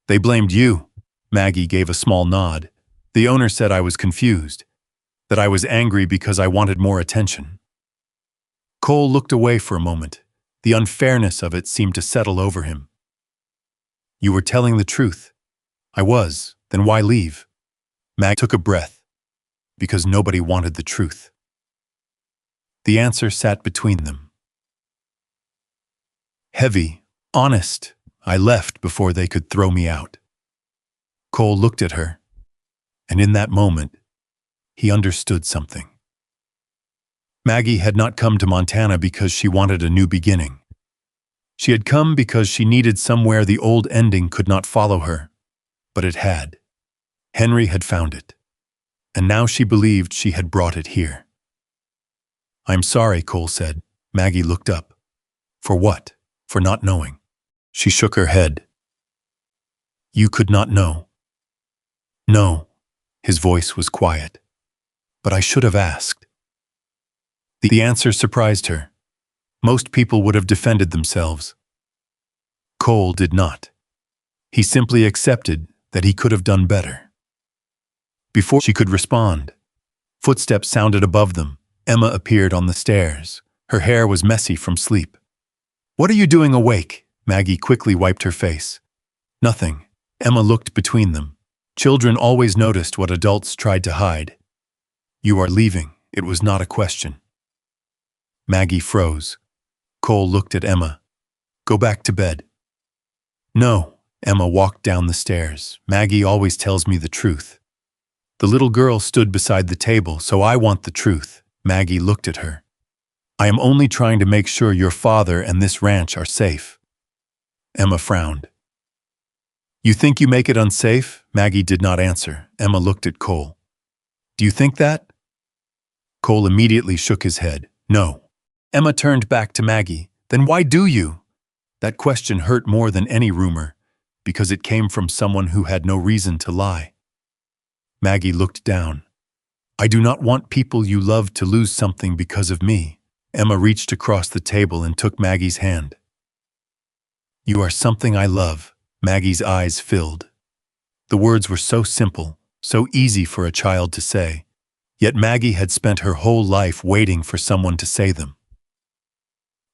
They blamed you. Maggie gave a small nod. The owner said I was confused, that I was angry because I wanted more attention. Cole looked away for a moment. The unfairness of it seemed to settle over him. You were telling the truth. I was. Then why leave? Maggie took a breath. Because nobody wanted the truth. The answer sat between them. Heavy, honest. I left before they could throw me out. Cole looked at her. And in that moment, he understood something. Maggie had not come to Montana because she wanted a new beginning. She had come because she needed somewhere the old ending could not follow her. But it had. Henry had found it. And now she believed she had brought it here. I'm sorry, Cole said. Maggie looked up. For what? For not knowing. She shook her head. You could not know. No. His voice was quiet. But I should have asked. The answer surprised her. Most people would have defended themselves. Cole did not. He simply accepted that he could have done better. Before she could respond, footsteps sounded above them. Emma appeared on the stairs. Her hair was messy from sleep. What are you doing awake? Maggie quickly wiped her face. Nothing. Emma looked between them. Children always noticed what adults tried to hide. You are leaving. It was not a question. Maggie froze. Cole looked at Emma. Go back to bed. No. Emma walked down the stairs. Maggie always tells me the truth. The little girl stood beside the table, so I want the truth. Maggie looked at her. I am only trying to make sure your father and this ranch are safe. Emma frowned. You think you make it unsafe? Maggie did not answer. Emma looked at Cole. Do you think that? Cole immediately shook his head. No. Emma turned back to Maggie. Then why do you? That question hurt more than any rumor, because it came from someone who had no reason to lie. Maggie looked down. I do not want people you love to lose something because of me. Emma reached across the table and took Maggie's hand. You are something I love. Maggie's eyes filled. The words were so simple, so easy for a child to say, yet Maggie had spent her whole life waiting for someone to say them.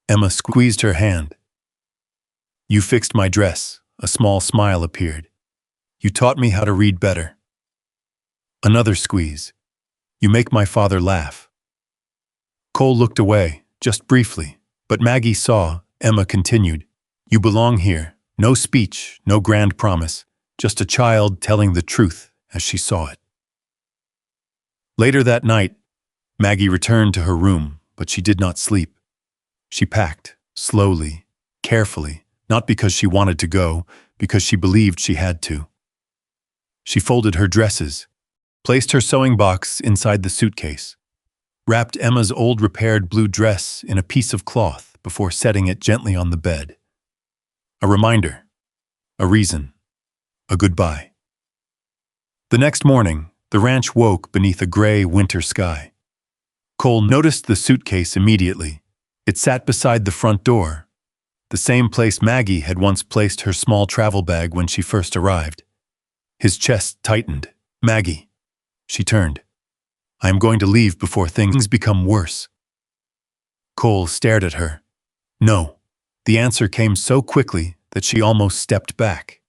Emma squeezed her hand. You fixed my dress. A small smile appeared. You taught me how to read better. Another squeeze. You make my father laugh. Cole looked away, just briefly, but Maggie saw. Emma continued. You belong here. No speech, no grand promise, just a child telling the truth as she saw it. Later that night, Maggie returned to her room, but she did not sleep. She packed, slowly, carefully, not because she wanted to go, because she believed she had to. She folded her dresses, placed her sewing box inside the suitcase, wrapped Emma's old repaired blue dress in a piece of cloth before setting it gently on the bed. A reminder, a reason, a goodbye. The next morning, the ranch woke beneath a gray winter sky. Cole noticed the suitcase immediately. It sat beside the front door, the same place Maggie had once placed her small travel bag when she first arrived. His chest tightened. Maggie. She turned. I am going to leave before things become worse. Cole stared at her. No. The answer came so quickly that she almost stepped back.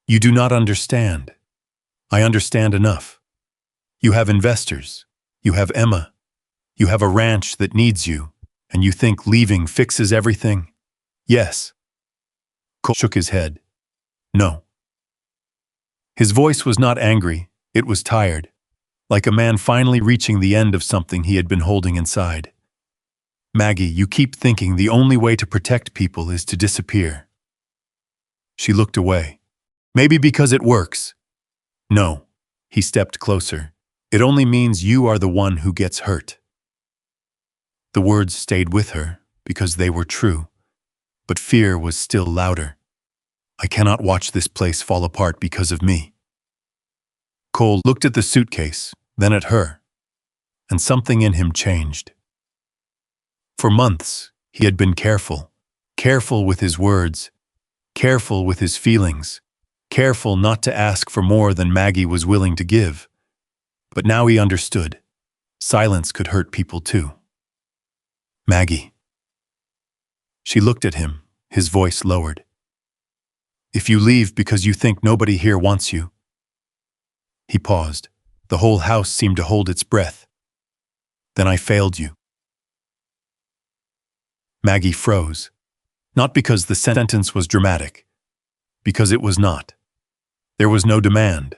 You do not understand. I understand enough. You have investors. You have Emma. You have a ranch that needs you, and you think leaving fixes everything? Yes. Cole shook his head. No. His voice was not angry, it was tired, like a man finally reaching the end of something he had been holding inside. Maggie, you keep thinking the only way to protect people is to disappear. She looked away. Maybe because it works. No. He stepped closer. It only means you are the one who gets hurt. The words stayed with her because they were true, but fear was still louder. I cannot watch this place fall apart because of me. Cole looked at the suitcase, then at her, and something in him changed. For months, he had been careful with his words, careful with his feelings, careful not to ask for more than Maggie was willing to give. But now he understood. Silence could hurt people too. Maggie. She looked at him, his voice lowered. If you leave because you think nobody here wants you. He paused. The whole house seemed to hold its breath. Then I failed you. Maggie froze. Not because the sentence was dramatic. Because it was not. There was no demand.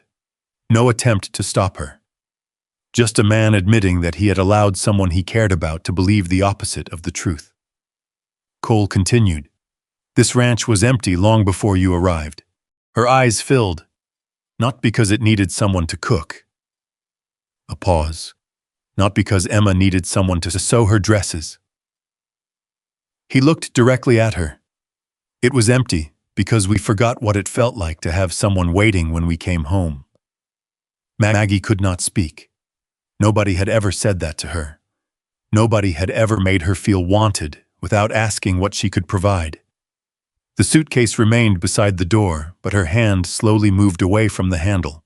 No attempt to stop her. Just a man admitting that he had allowed someone he cared about to believe the opposite of the truth. Cole continued. This ranch was empty long before you arrived. Her eyes filled. Not because it needed someone to cook. A pause. Not because Emma needed someone to sew her dresses. He looked directly at her. It was empty because we forgot what it felt like to have someone waiting when we came home. Maggie could not speak. Nobody had ever said that to her. Nobody had ever made her feel wanted without asking what she could provide. The suitcase remained beside the door, but her hand slowly moved away from the handle.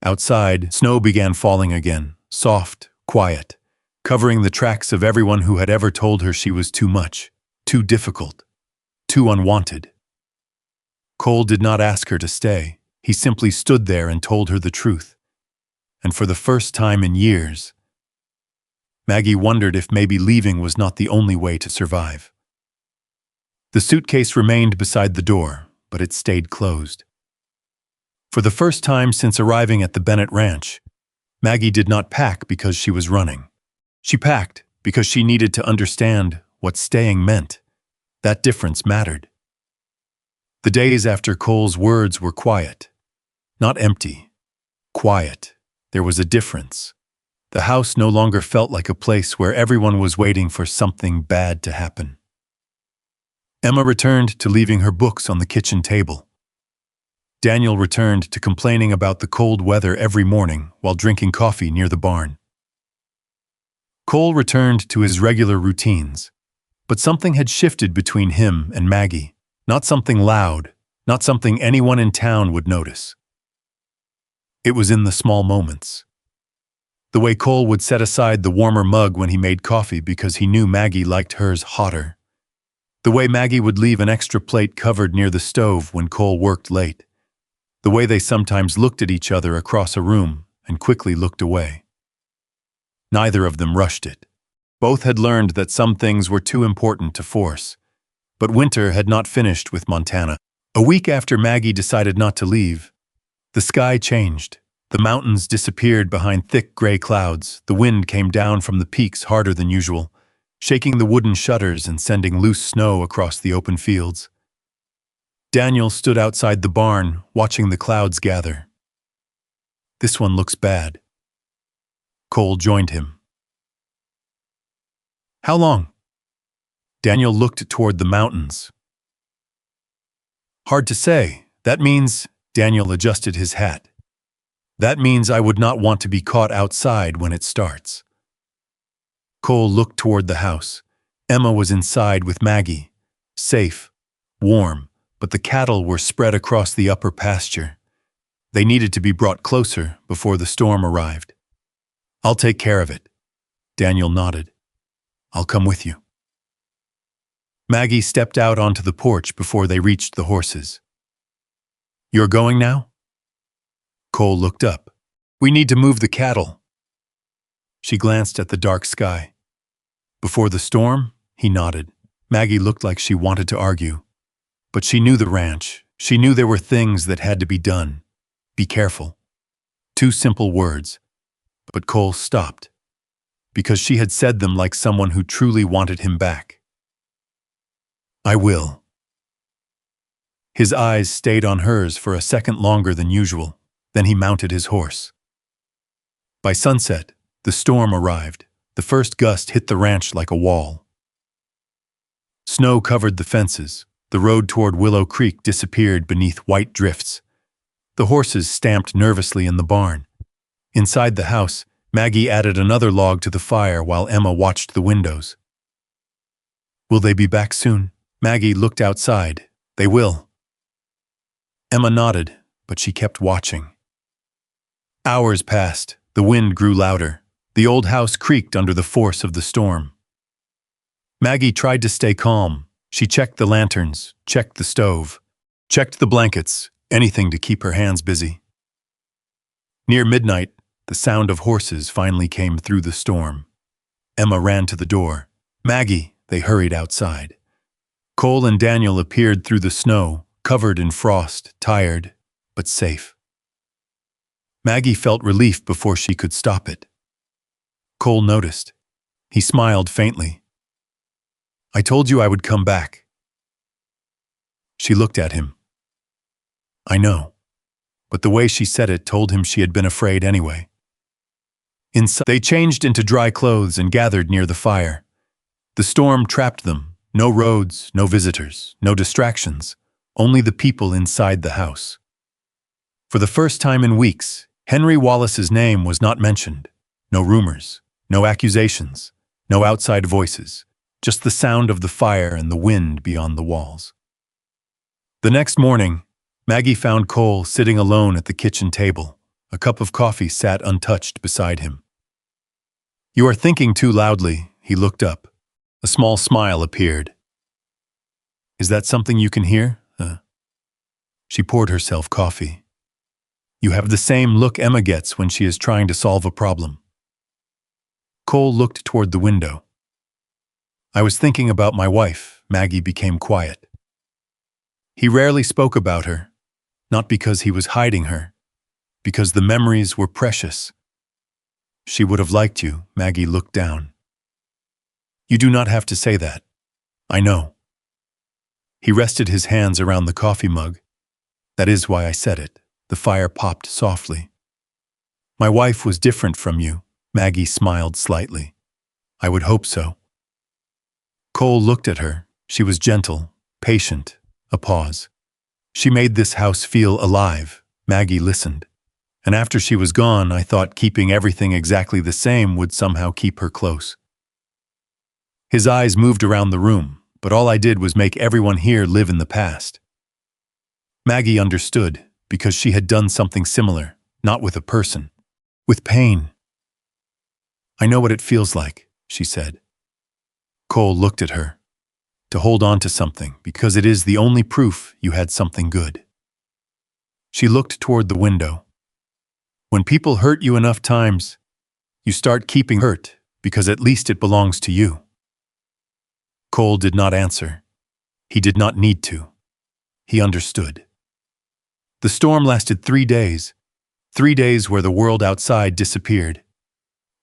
Outside, snow began falling again, soft, quiet, covering the tracks of everyone who had ever told her she was too much, too difficult, too unwanted. Cole did not ask her to stay. He simply stood there and told her the truth. And for the first time in years, Maggie wondered if maybe leaving was not the only way to survive. The suitcase remained beside the door, but it stayed closed. For the first time since arriving at the Bennett Ranch, Maggie did not pack because she was running. She packed because she needed to understand what staying meant. That difference mattered. The days after Cole's words were quiet. Not empty. Quiet. There was a difference. The house no longer felt like a place where everyone was waiting for something bad to happen. Emma returned to leaving her books on the kitchen table. Daniel returned to complaining about the cold weather every morning while drinking coffee near the barn. Cole returned to his regular routines, but something had shifted between him and Maggie. Not something loud, not something anyone in town would notice. It was in the small moments. The way Cole would set aside the warmer mug when he made coffee because he knew Maggie liked hers hotter. The way Maggie would leave an extra plate covered near the stove when Cole worked late. The way they sometimes looked at each other across a room and quickly looked away. Neither of them rushed it. Both had learned that some things were too important to force, But winter had not finished with Montana. A week after Maggie decided not to leave, the sky changed. The mountains disappeared behind thick gray clouds. The wind came down from the peaks harder than usual, shaking the wooden shutters and sending loose snow across the open fields. Daniel stood outside the barn, watching the clouds gather. "This one looks bad." Cole joined him. "How long?" Daniel looked toward the mountains. "Hard to say. That means," Daniel adjusted his hat, "that means I would not want to be caught outside when it starts." Cole looked toward the house. Emma was inside with Maggie. Safe, warm, but the cattle were spread across the upper pasture. They needed to be brought closer before the storm arrived. "I'll take care of it." Daniel nodded. "I'll come with you." Maggie stepped out onto the porch before they reached the horses. "You're going now?" Cole looked up. "We need to move the cattle." She glanced at the dark sky. "Before the storm?" He nodded. Maggie looked like she wanted to argue. But she knew the ranch. She knew there were things that had to be done. Be careful. 2 simple words. But Cole stopped, because she had said them like someone who truly wanted him back. "I will." His eyes stayed on hers for a second longer than usual. Then he mounted his horse. By sunset, the storm arrived. The first gust hit the ranch like a wall. Snow covered the fences. The road toward Willow Creek disappeared beneath white drifts. The horses stamped nervously in the barn. Inside the house, Maggie added another log to the fire while Emma watched the windows. "Will they be back soon?" Maggie looked outside. "They will." Emma nodded, but she kept watching. Hours passed. The wind grew louder. The old house creaked under the force of the storm. Maggie tried to stay calm. She checked the lanterns, checked the stove, checked the blankets, anything to keep her hands busy. Near midnight, the sound of horses finally came through the storm. Emma ran to the door. "Maggie," they hurried outside. Cole and Daniel appeared through the snow, covered in frost, tired, but safe. Maggie felt relief before she could stop it. Cole noticed. He smiled faintly. "I told you I would come back." She looked at him. "I know." But the way she said it told him she had been afraid anyway. Inside, they changed into dry clothes and gathered near the fire. The storm trapped them. No roads, no visitors, no distractions, only the people inside the house. For the first time in weeks, Henry Wallace's name was not mentioned. No rumors, no accusations, no outside voices, just the sound of the fire and the wind beyond the walls. The next morning, Maggie found Cole sitting alone at the kitchen table. A cup of coffee sat untouched beside him. "You are thinking too loudly." He looked up. A small smile appeared. "Is that something you can hear?" She poured herself coffee. "You have the same look Emma gets when she is trying to solve a problem." Cole looked toward the window. "I was thinking about my wife." Maggie became quiet. He rarely spoke about her, not because he was hiding her, because the memories were precious. "She would have liked you." Maggie looked down. "You do not have to say that. I know." He rested his hands around the coffee mug. "That is why I said it." The fire popped softly. "My wife was different from you." Maggie smiled slightly. "I would hope so." Cole looked at her. She was gentle, patient, a pause. She made this house feel alive. Maggie listened. And after she was gone, I thought keeping everything exactly the same would somehow keep her close. His eyes moved around the room, but all I did was make everyone here live in the past. Maggie understood, because she had done something similar, not with a person, with pain. "I know what it feels like," she said. Cole looked at her. "To hold on to something, because it is the only proof you had something good." She looked toward the window. "When people hurt you enough times, you start keeping hurt, because at least it belongs to you." Cole did not answer. He did not need to. He understood. The storm lasted 3 days. 3 days where the world outside disappeared.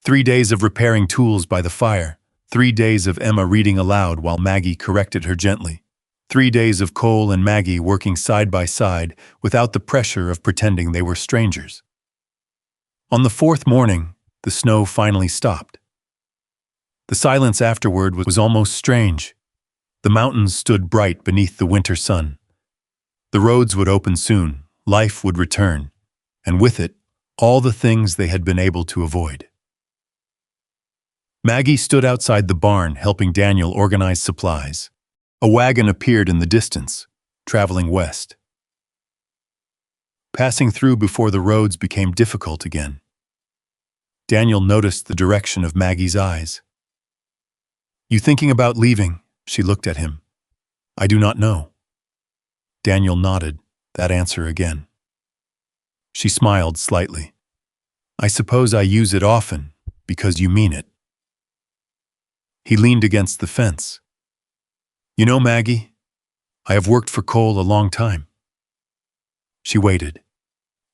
3 days of repairing tools by the fire. 3 days of Emma reading aloud while Maggie corrected her gently. 3 days of Cole and Maggie working side by side without the pressure of pretending they were strangers. On the 4th morning, the snow finally stopped. The silence afterward was almost strange. The mountains stood bright beneath the winter sun. The roads would open soon, life would return, and with it, all the things they had been able to avoid. Maggie stood outside the barn helping Daniel organize supplies. A wagon appeared in the distance, traveling west. Passing through before the roads became difficult again. Daniel noticed the direction of Maggie's eyes. "You thinking about leaving?" She looked at him. "I do not know." Daniel nodded, that answer again. She smiled slightly. "I suppose I use it often, because you mean it." He leaned against the fence. "You know, Maggie, I have worked for Cole a long time." She waited.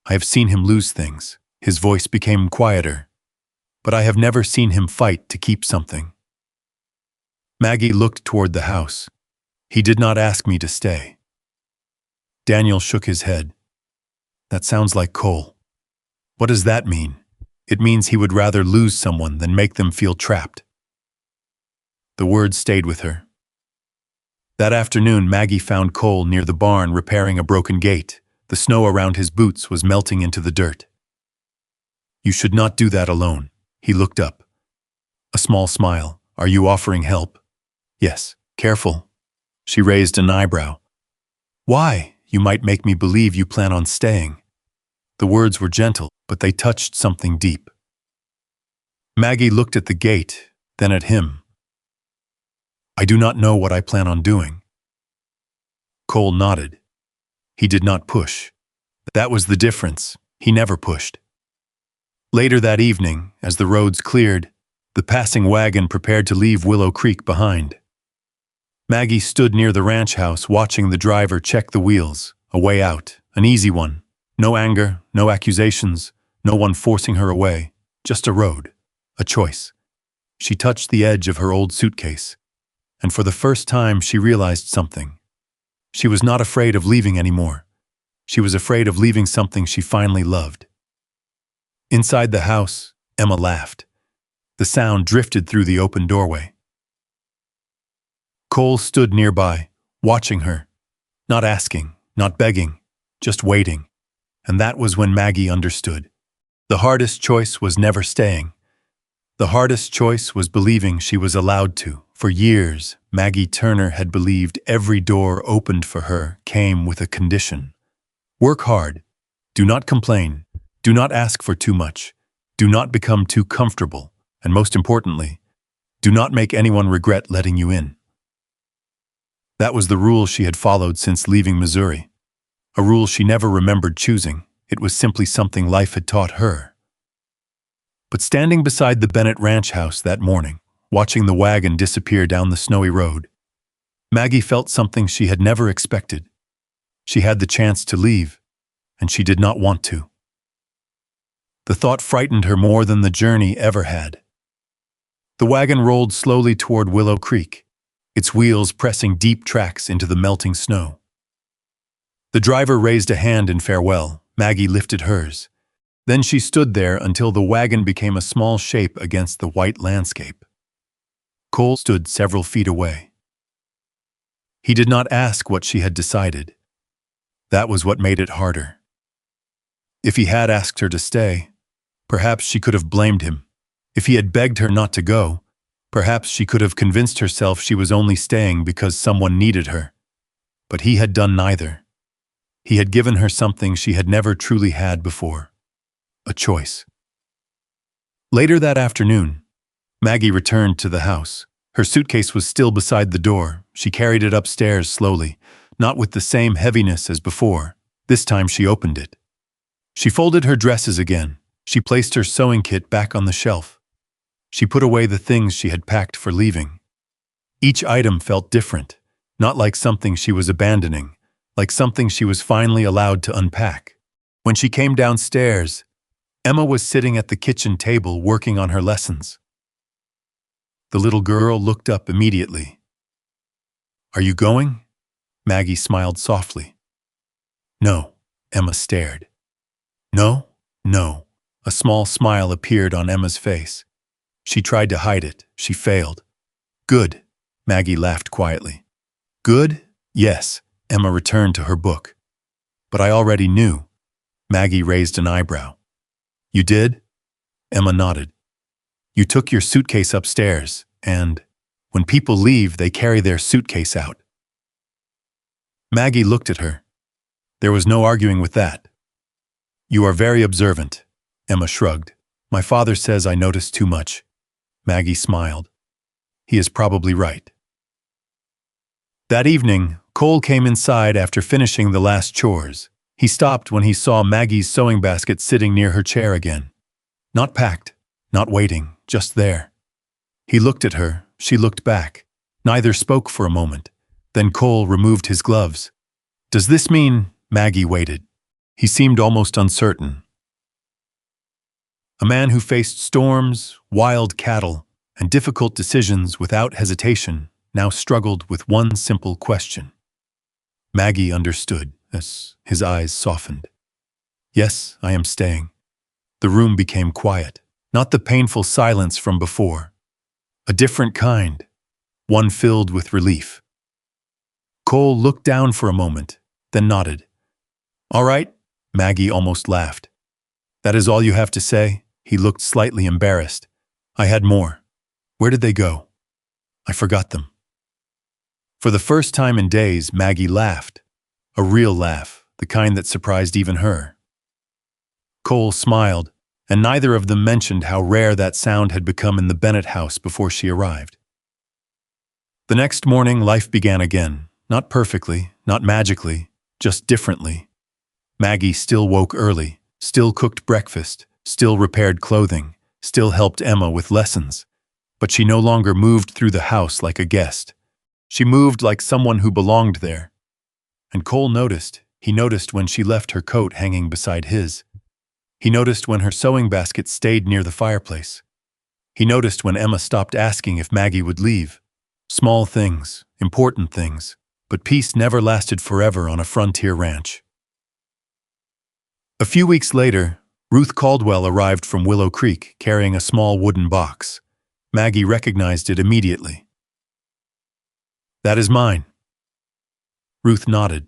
"I have seen him lose things." His voice became quieter. "But I have never seen him fight to keep something." Maggie looked toward the house. "He did not ask me to stay." Daniel shook his head. "That sounds like Cole." "What does that mean?" "It means he would rather lose someone than make them feel trapped." The words stayed with her. That afternoon, Maggie found Cole near the barn repairing a broken gate. The snow around his boots was melting into the dirt. "You should not do that alone." He looked up. A small smile. "Are you offering help?" "Yes." "Careful." She raised an eyebrow. "Why? You might make me believe you plan on staying." The words were gentle, but they touched something deep. Maggie looked at the gate, then at him. "I do not know what I plan on doing." Cole nodded. He did not push. That was the difference. He never pushed. Later that evening, as the roads cleared, the passing wagon prepared to leave Willow Creek behind. Maggie stood near the ranch house watching the driver check the wheels, a way out, an easy one. No anger, no accusations, no one forcing her away, just a road, a choice. She touched the edge of her old suitcase, and for the first time she realized something. She was not afraid of leaving anymore. She was afraid of leaving something she finally loved. Inside the house, Emma laughed. The sound drifted through the open doorway. Cole stood nearby, watching her, not asking, not begging, just waiting. And that was when Maggie understood. The hardest choice was never staying. The hardest choice was believing she was allowed to. For years, Maggie Turner had believed every door opened for her came with a condition. Work hard. Do not complain. Do not ask for too much. Do not become too comfortable. And most importantly, do not make anyone regret letting you in. That was the rule she had followed since leaving Missouri. A rule she never remembered choosing. It was simply something life had taught her. But standing beside the Bennett ranch house that morning, watching the wagon disappear down the snowy road, Maggie felt something she had never expected. She had the chance to leave, and she did not want to. The thought frightened her more than the journey ever had. The wagon rolled slowly toward Willow Creek, its wheels pressing deep tracks into the melting snow. The driver raised a hand in farewell. Maggie lifted hers. Then she stood there until the wagon became a small shape against the white landscape. Cole stood several feet away. He did not ask what she had decided. That was what made it harder. If he had asked her to stay, perhaps she could have blamed him. If he had begged her not to go, perhaps she could have convinced herself she was only staying because someone needed her. But he had done neither. He had given her something she had never truly had before. A choice. Later that afternoon, Maggie returned to the house. Her suitcase was still beside the door. She carried it upstairs slowly, not with the same heaviness as before. This time she opened it. She folded her dresses again. She placed her sewing kit back on the shelf. She put away the things she had packed for leaving. Each item felt different. not like something she was abandoning, like something she was finally allowed to unpack. When she came downstairs, Emma was sitting at the kitchen table working on her lessons. The little girl looked up immediately. "Are you going?" Maggie smiled softly. "No," Emma stared. "No, no." A small smile appeared on Emma's face. She tried to hide it. She failed. "Good," Maggie laughed quietly. "Good? Yes," Emma returned to her book. "But I already knew." Maggie raised an eyebrow. "You did?" Emma nodded. "You took your suitcase upstairs, and when people leave, they carry their suitcase out." Maggie looked at her. There was no arguing with that. "You are very observant," Emma shrugged. "My father says I notice too much." Maggie smiled. "He is probably right." That evening, Cole came inside after finishing the last chores. He stopped when he saw Maggie's sewing basket sitting near her chair again. Not packed, not waiting, just there. He looked at her, she looked back. Neither spoke for a moment. Then Cole removed his gloves. "Does this mean—" Maggie waited. He seemed almost uncertain. A man who faced storms, wild cattle, and difficult decisions without hesitation now struggled with one simple question. Maggie understood as his eyes softened. "Yes, I am staying." The room became quiet, not the painful silence from before. A different kind, one filled with relief. Cole looked down for a moment, then nodded. "All right," Maggie almost laughed. "That is all you have to say?" He looked slightly embarrassed. "I had more." "Where did they go?" "I forgot them." For the first time in days, Maggie laughed. A real laugh, the kind that surprised even her. Cole smiled, and neither of them mentioned how rare that sound had become in the Bennett house before she arrived. The next morning, life began again. Not perfectly, not magically, just differently. Maggie still woke early, still cooked breakfast, still repaired clothing, still helped Emma with lessons. But she no longer moved through the house like a guest. She moved like someone who belonged there. And Cole noticed. He noticed when she left her coat hanging beside his. He noticed when her sewing basket stayed near the fireplace. He noticed when Emma stopped asking if Maggie would leave. Small things, important things, but peace never lasted forever on a frontier ranch. A few weeks later, Ruth Caldwell arrived from Willow Creek carrying a small wooden box. Maggie recognized it immediately. "That is mine." Ruth nodded.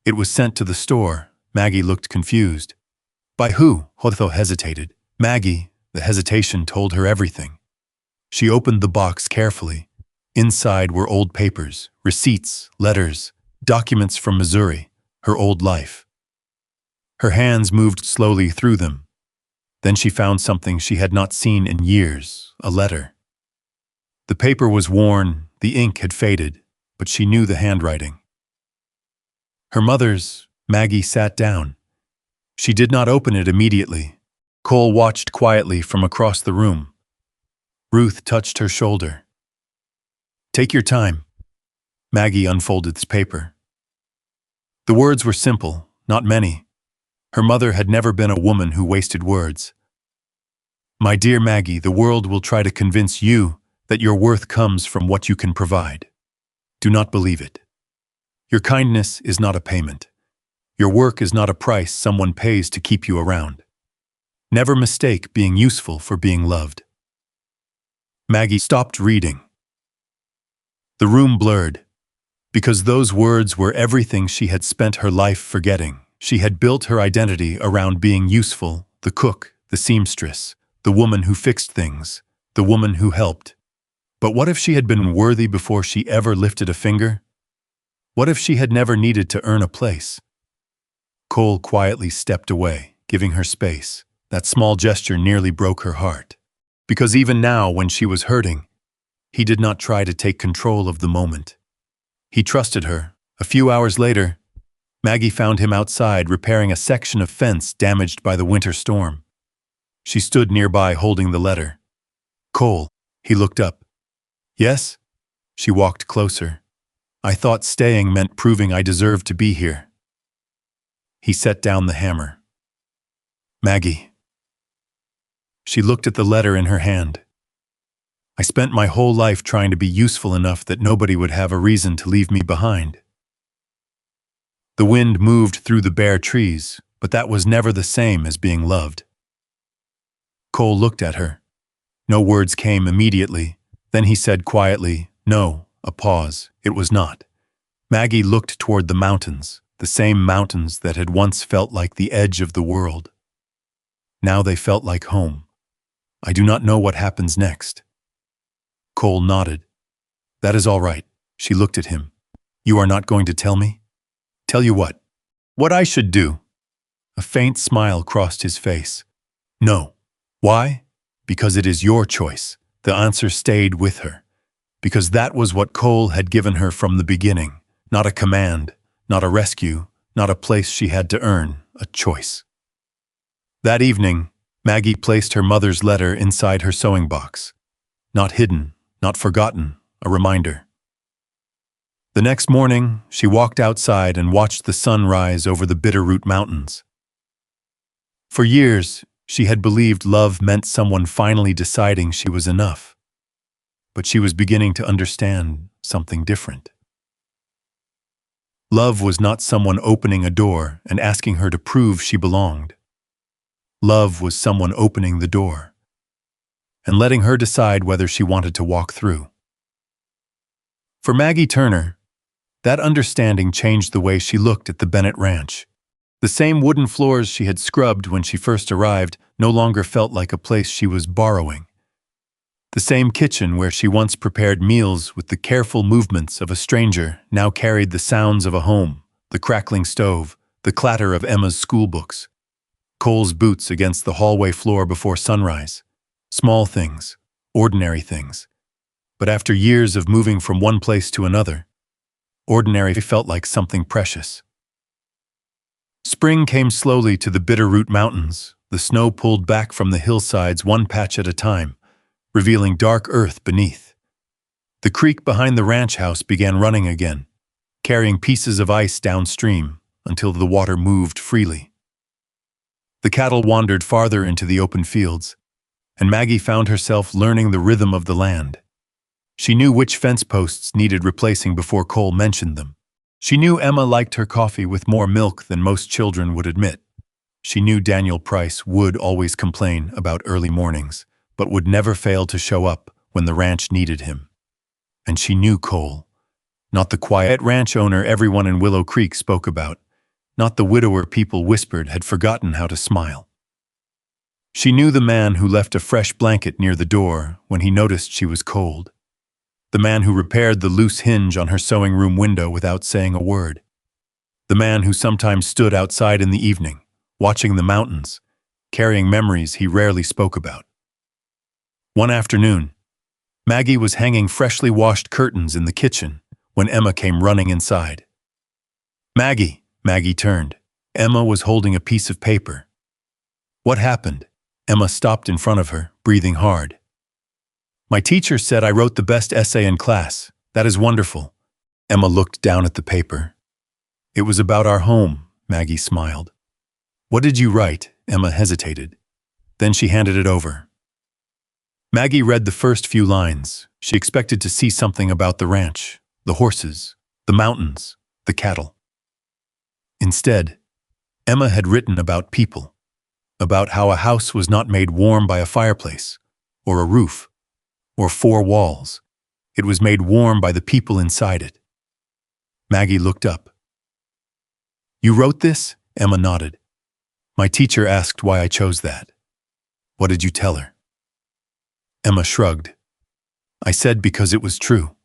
"It was sent to the store." Maggie looked confused. "By who?" Otho hesitated. Maggie, the hesitation told her everything. She opened the box carefully. Inside were old papers, receipts, letters, documents from Missouri, her old life. Her hands moved slowly through them. Then she found something she had not seen in years, a letter. The paper was worn, the ink had faded, but she knew the handwriting. Her mother's. Maggie sat down. She did not open it immediately. Cole watched quietly from across the room. Ruth touched her shoulder. "Take your time." Maggie unfolded the paper. The words were simple, not many. Her mother had never been a woman who wasted words. "My dear Maggie, the world will try to convince you that your worth comes from what you can provide. Do not believe it. Your kindness is not a payment. Your work is not a price someone pays to keep you around. Never mistake being useful for being loved." Maggie stopped reading. The room blurred. Because those words were everything she had spent her life forgetting. She had built her identity around being useful, the cook, the seamstress, the woman who fixed things, the woman who helped. But what if she had been worthy before she ever lifted a finger? What if she had never needed to earn a place? Cole quietly stepped away, giving her space. That small gesture nearly broke her heart. Because even now, when she was hurting, he did not try to take control of the moment. He trusted her. A few hours later, Maggie found him outside repairing a section of fence damaged by the winter storm. She stood nearby holding the letter. "Cole," he looked up. "Yes?" She walked closer. I thought staying meant proving I deserved to be here. He set down the hammer. Maggie. She looked at the letter in her hand. I spent my whole life trying to be useful enough that nobody would have a reason to leave me behind. The wind moved through the bare trees, but that was never the same as being loved. Cole looked at her. No words came immediately. Then he said quietly, "No," a pause. It was not. Maggie looked toward the mountains, the same mountains that had once felt like the edge of the world. Now they felt like home. I do not know what happens next. Cole nodded. That is all right. She looked at him. You are not going to tell me? Tell you what? What I should do? A faint smile crossed his face. No. Why? Because it is your choice. The answer stayed with her. Because that was what Cole had given her from the beginning. Not a command, not a rescue, not a place she had to earn, a choice. That evening, Maggie placed her mother's letter inside her sewing box. Not hidden, not forgotten, a reminder. The next morning, she walked outside and watched the sun rise over the Bitterroot Mountains. For years, she had believed love meant someone finally deciding she was enough. But she was beginning to understand something different. Love was not someone opening a door and asking her to prove she belonged. Love was someone opening the door and letting her decide whether she wanted to walk through. For Maggie Turner, that understanding changed the way she looked at the Bennett Ranch. The same wooden floors she had scrubbed when she first arrived no longer felt like a place she was borrowing. The same kitchen where she once prepared meals with the careful movements of a stranger now carried the sounds of a home, the crackling stove, the clatter of Emma's schoolbooks, Cole's boots against the hallway floor before sunrise. Small things, ordinary things. But after years of moving from one place to another, ordinary felt like something precious. Spring came slowly to the Bitterroot Mountains. The snow pulled back from the hillsides one patch at a time, revealing dark earth beneath. The creek behind the ranch house began running again, carrying pieces of ice downstream until the water moved freely. The cattle wandered farther into the open fields, and Maggie found herself learning the rhythm of the land. She knew which fence posts needed replacing before Cole mentioned them. She knew Emma liked her coffee with more milk than most children would admit. She knew Daniel Price would always complain about early mornings, but would never fail to show up when the ranch needed him. And she knew Cole, not the quiet ranch owner everyone in Willow Creek spoke about, not the widower people whispered had forgotten how to smile. She knew the man who left a fresh blanket near the door when he noticed she was cold. The man who repaired the loose hinge on her sewing room window without saying a word. The man who sometimes stood outside in the evening, watching the mountains, carrying memories he rarely spoke about. One afternoon, Maggie was hanging freshly washed curtains in the kitchen when Emma came running inside. Maggie, Maggie turned. Emma was holding a piece of paper. What happened? Emma stopped in front of her, breathing hard. My teacher said I wrote the best essay in class. That is wonderful. Emma looked down at the paper. It was about our home, Maggie smiled. What did you write? Emma hesitated. Then she handed it over. Maggie read the first few lines. She expected to see something about the ranch, the horses, the mountains, the cattle. Instead, Emma had written about people, about how a house was not made warm by a fireplace, or a roof, or four walls. It was made warm by the people inside it. Maggie looked up. You wrote this? Emma nodded. My teacher asked why I chose that. What did you tell her? Emma shrugged. I said because it was true.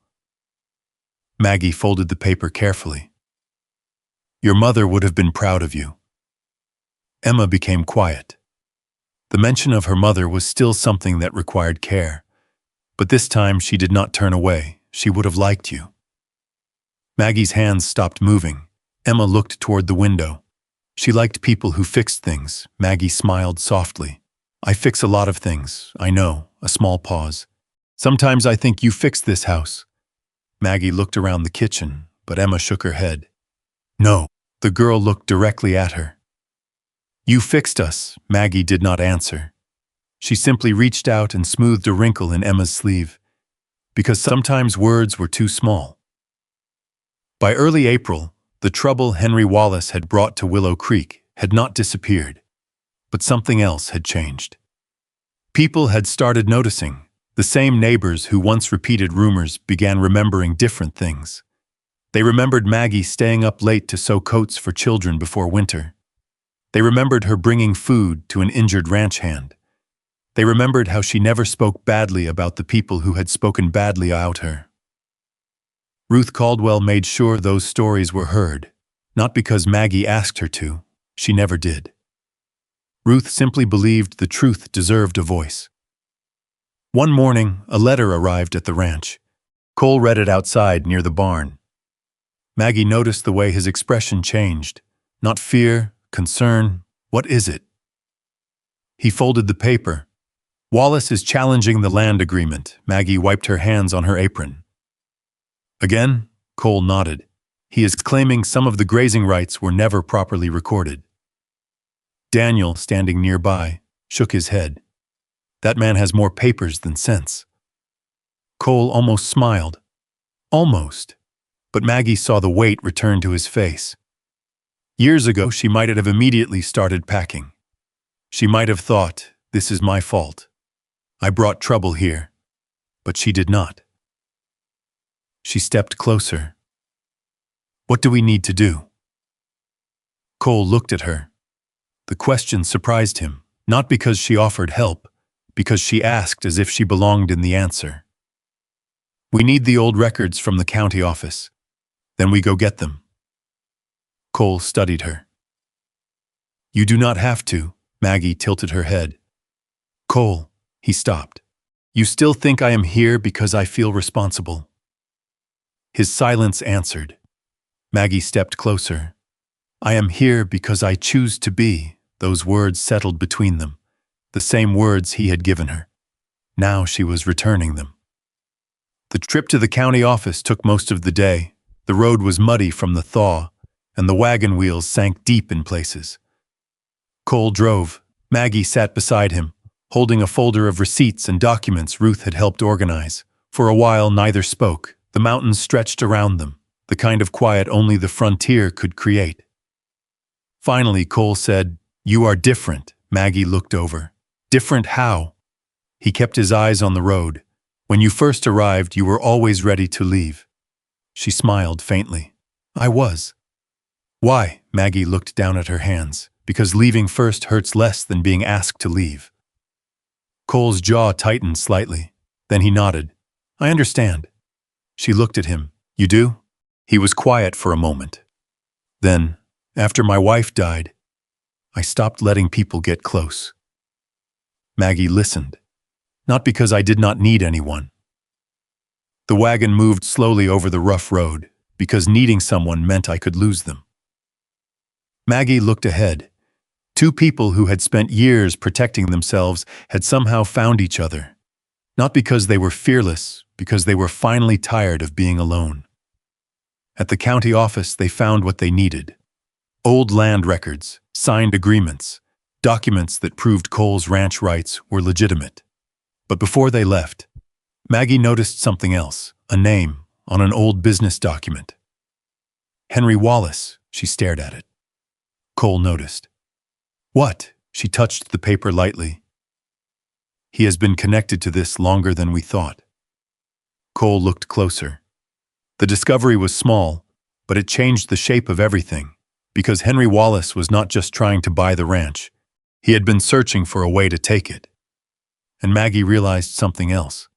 Maggie folded the paper carefully. Your mother would have been proud of you. Emma became quiet. The mention of her mother was still something that required care. But this time she did not turn away. She would have liked you. Maggie's hands stopped moving. Emma looked toward the window. She liked people who fixed things. Maggie smiled softly. I fix a lot of things, I know. A small pause. Sometimes I think you fixed this house. Maggie looked around the kitchen, but Emma shook her head. No. The girl looked directly at her. You fixed us, Maggie did not answer. She simply reached out and smoothed a wrinkle in Emma's sleeve, because sometimes words were too small. By early April, the trouble Henry Wallace had brought to Willow Creek had not disappeared, but something else had changed. People had started noticing. The same neighbors who once repeated rumors began remembering different things. They remembered Maggie staying up late to sew coats for children before winter. They remembered her bringing food to an injured ranch hand. They remembered how she never spoke badly about the people who had spoken badly about her. Ruth Caldwell made sure those stories were heard, not because Maggie asked her to. She never did. Ruth simply believed the truth deserved a voice. One morning, a letter arrived at the ranch. Cole read it outside near the barn. Maggie noticed the way his expression changed. Not fear, concern. What is it? He folded the paper. Wallace is challenging the land agreement. Maggie wiped her hands on her apron. Again? Cole nodded. He is claiming some of the grazing rights were never properly recorded. Daniel, standing nearby, shook his head. That man has more papers than sense. Cole almost smiled. Almost. But Maggie saw the weight return to his face. Years ago, she might have immediately started packing. She might have thought, this is my fault. I brought trouble here. But she did not. She stepped closer. What do we need to do? Cole looked at her. The question surprised him, not because she offered help, because she asked as if she belonged in the answer. We need the old records from the county office. Then we go get them. Cole studied her. You do not have to. Maggie tilted her head. Cole, he stopped. You still think I am here because I feel responsible? His silence answered. Maggie stepped closer. I am here because I choose to be. Those words settled between them. The same words he had given her. Now she was returning them. The trip to the county office took most of the day. The road was muddy from the thaw, and the wagon wheels sank deep in places. Cole drove. Maggie sat beside him, holding a folder of receipts and documents Ruth had helped organize. For a while neither spoke. The mountains stretched around them, the kind of quiet only the frontier could create. Finally, Cole said, You are different. Maggie looked over. Different how? He kept his eyes on the road. When you first arrived, you were always ready to leave. She smiled faintly. I was. Why? Maggie looked down at her hands. Because leaving first hurts less than being asked to leave. Cole's jaw tightened slightly. Then he nodded. I understand. She looked at him. You do? He was quiet for a moment. Then, after my wife died, I stopped letting people get close. Maggie listened. Not because I did not need anyone. The wagon moved slowly over the rough road, because needing someone meant I could lose them. Maggie looked ahead. Two people who had spent years protecting themselves had somehow found each other. Not because they were fearless, because they were finally tired of being alone. At the county office, they found what they needed. Old land records, signed agreements, documents that proved Cole's ranch rights were legitimate. But before they left, Maggie noticed something else, a name on an old business document. Henry Wallace, she stared at it. Cole noticed. What? She touched the paper lightly. He has been connected to this longer than we thought. Cole looked closer. The discovery was small, but it changed the shape of everything, because Henry Wallace was not just trying to buy the ranch. He had been searching for a way to take it. And Maggie realized something else.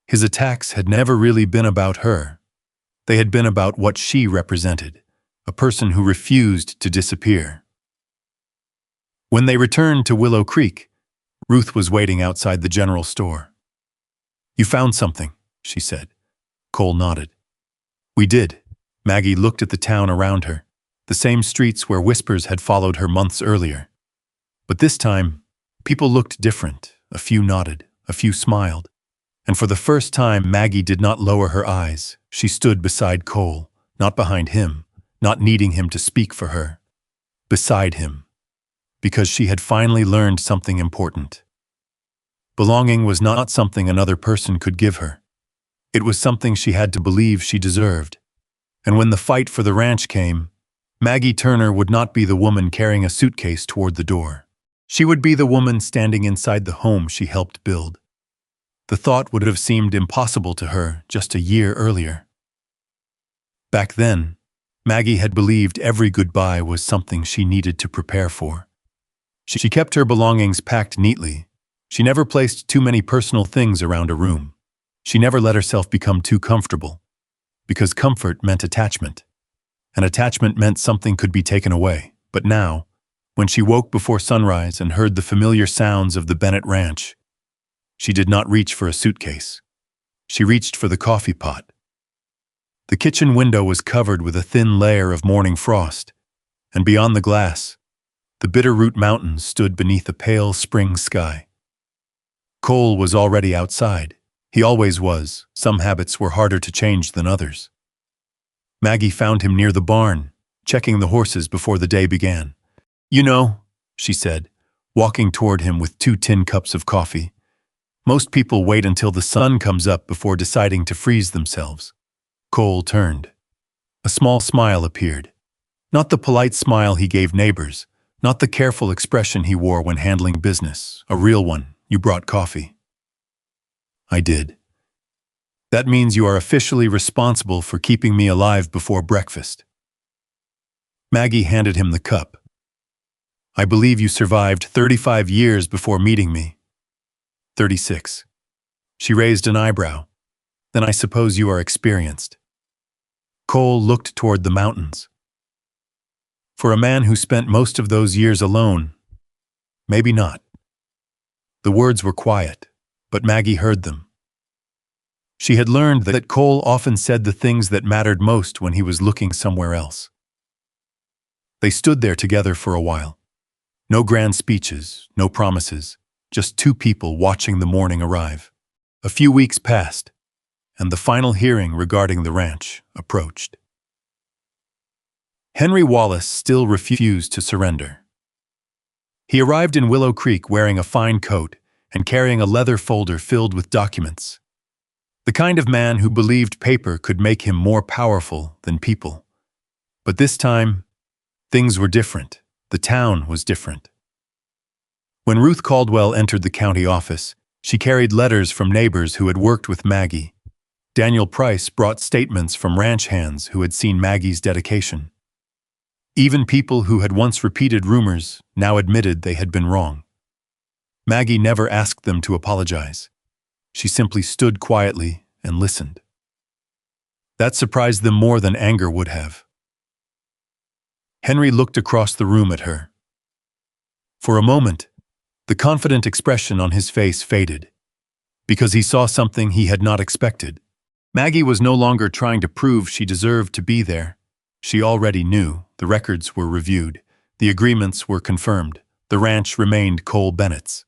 His attacks had never really been about her. They had been about what she represented, a person who refused to disappear. When they returned to Willow Creek, Ruth was waiting outside the general store. You found something, she said. Cole nodded. We did. Maggie looked at the town around her, the same streets where whispers had followed her months earlier. But this time, people looked different. A few nodded, a few smiled. And for the first time, Maggie did not lower her eyes. She stood beside Cole, not behind him, not needing him to speak for her. Beside him. Because she had finally learned something important. Belonging was not something another person could give her. It was something she had to believe she deserved. And when the fight for the ranch came, Maggie Turner would not be the woman carrying a suitcase toward the door. She would be the woman standing inside the home she helped build. The thought would have seemed impossible to her just a year earlier. Back then, Maggie had believed every goodbye was something she needed to prepare for. She kept her belongings packed neatly. She never placed too many personal things around a room. She never let herself become too comfortable, because comfort meant attachment. And attachment meant something could be taken away. But now, when she woke before sunrise and heard the familiar sounds of the Bennett ranch, she did not reach for a suitcase. She reached for the coffee pot. The kitchen window was covered with a thin layer of morning frost, and beyond the glass, the Bitterroot Mountains stood beneath a pale spring sky. Cole was already outside. He always was. Some habits were harder to change than others. Maggie found him near the barn, checking the horses before the day began. "You know," she said, walking toward him with 2 tin cups of coffee, "most people wait until the sun comes up before deciding to freeze themselves." Cole turned. A small smile appeared. Not the polite smile he gave neighbors, not the careful expression he wore when handling business, a real one. "You brought coffee." "I did." "That means you are officially responsible for keeping me alive before breakfast." Maggie handed him the cup. "I believe you survived 35 years before meeting me." 36. She raised an eyebrow. "Then I suppose you are experienced." Cole looked toward the mountains. For a man who spent most of those years alone, maybe not. The words were quiet, but Maggie heard them. She had learned that Cole often said the things that mattered most when he was looking somewhere else. They stood there together for a while. No grand speeches, no promises, just 2 people watching the morning arrive. A few weeks passed, and the final hearing regarding the ranch approached. Henry Wallace still refused to surrender. He arrived in Willow Creek wearing a fine coat and carrying a leather folder filled with documents. The kind of man who believed paper could make him more powerful than people. But this time, things were different. The town was different. When Ruth Caldwell entered the county office, she carried letters from neighbors who had worked with Maggie. Daniel Price brought statements from ranch hands who had seen Maggie's dedication. Even people who had once repeated rumors now admitted they had been wrong. Maggie never asked them to apologize. She simply stood quietly and listened. That surprised them more than anger would have. Henry looked across the room at her. For a moment, the confident expression on his face faded, because he saw something he had not expected. Maggie was no longer trying to prove she deserved to be there. She already knew. The records were reviewed. The agreements were confirmed. The ranch remained Cole Bennett's.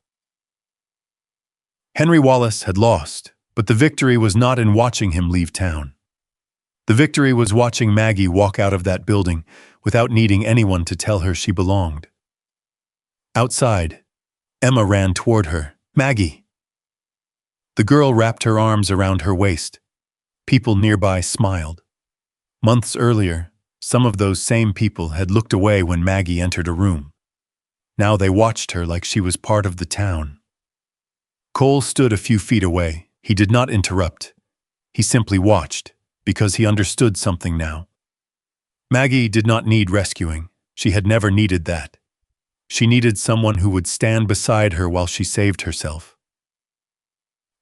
Henry Wallace had lost, but the victory was not in watching him leave town. The victory was watching Maggie walk out of that building without needing anyone to tell her she belonged. Outside, Emma ran toward her. "Maggie!" The girl wrapped her arms around her waist. People nearby smiled. Months earlier, some of those same people had looked away when Maggie entered a room. Now they watched her like she was part of the town. Cole stood a few feet away. He did not interrupt. He simply watched, because he understood something now. Maggie did not need rescuing. She had never needed that. She needed someone who would stand beside her while she saved herself.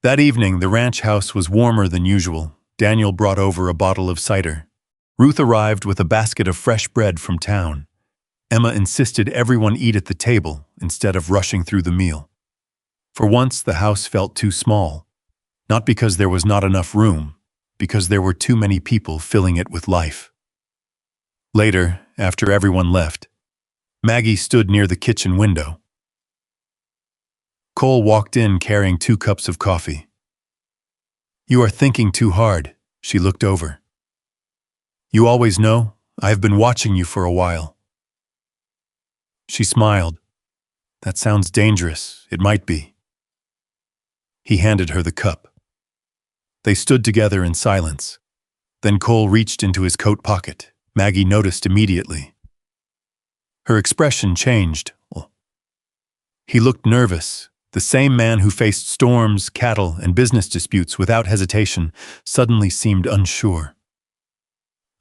That evening, the ranch house was warmer than usual. Daniel brought over a bottle of cider. Ruth arrived with a basket of fresh bread from town. Emma insisted everyone eat at the table instead of rushing through the meal. For once, the house felt too small. Not because there was not enough room, because there were too many people filling it with life. Later, after everyone left, Maggie stood near the kitchen window. Cole walked in carrying 2 cups of coffee. You are thinking too hard. She looked over. You always know, I have been watching you for a while. She smiled. That sounds dangerous. It might be. He handed her the cup. They stood together in silence. Then Cole reached into his coat pocket. Maggie noticed immediately. Her expression changed. He looked nervous. The same man who faced storms, cattle, and business disputes without hesitation suddenly seemed unsure.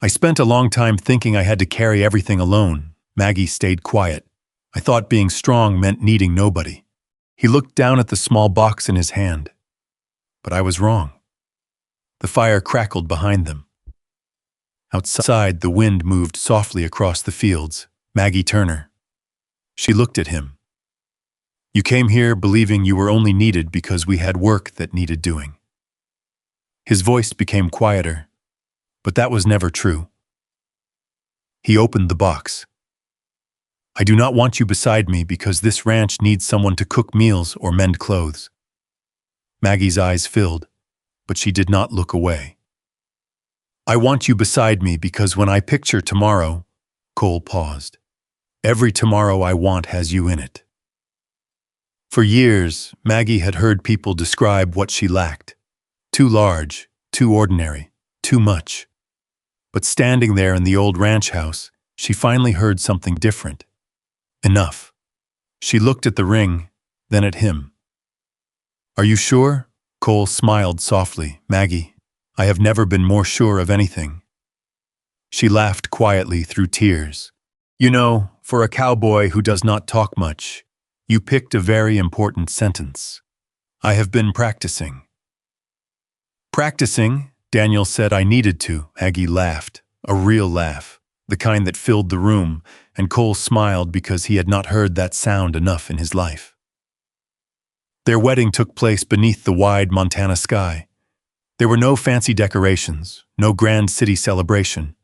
I spent a long time thinking I had to carry everything alone. Maggie stayed quiet. I thought being strong meant needing nobody. He looked down at the small box in his hand. But I was wrong. The fire crackled behind them. Outside, the wind moved softly across the fields. Maggie Turner. She looked at him. You came here believing you were only needed because we had work that needed doing. His voice became quieter, but that was never true. He opened the box. I do not want you beside me because this ranch needs someone to cook meals or mend clothes. Maggie's eyes filled, but she did not look away. I want you beside me because when I picture tomorrow, Cole paused. Every tomorrow I want has you in it. For years, Maggie had heard people describe what she lacked. Too large, too ordinary, too much. But standing there in the old ranch house, she finally heard something different. Enough. She looked at the ring, then at him. Are you sure? Cole smiled softly. Maggie, I have never been more sure of anything. She laughed quietly through tears. You know, for a cowboy who does not talk much, you picked a very important sentence. I have been practicing. Practicing? Daniel said I needed to. Maggie laughed, a real laugh, the kind that filled the room, and Cole smiled because he had not heard that sound enough in his life. Their wedding took place beneath the wide Montana sky. There were no fancy decorations, no grand city celebration,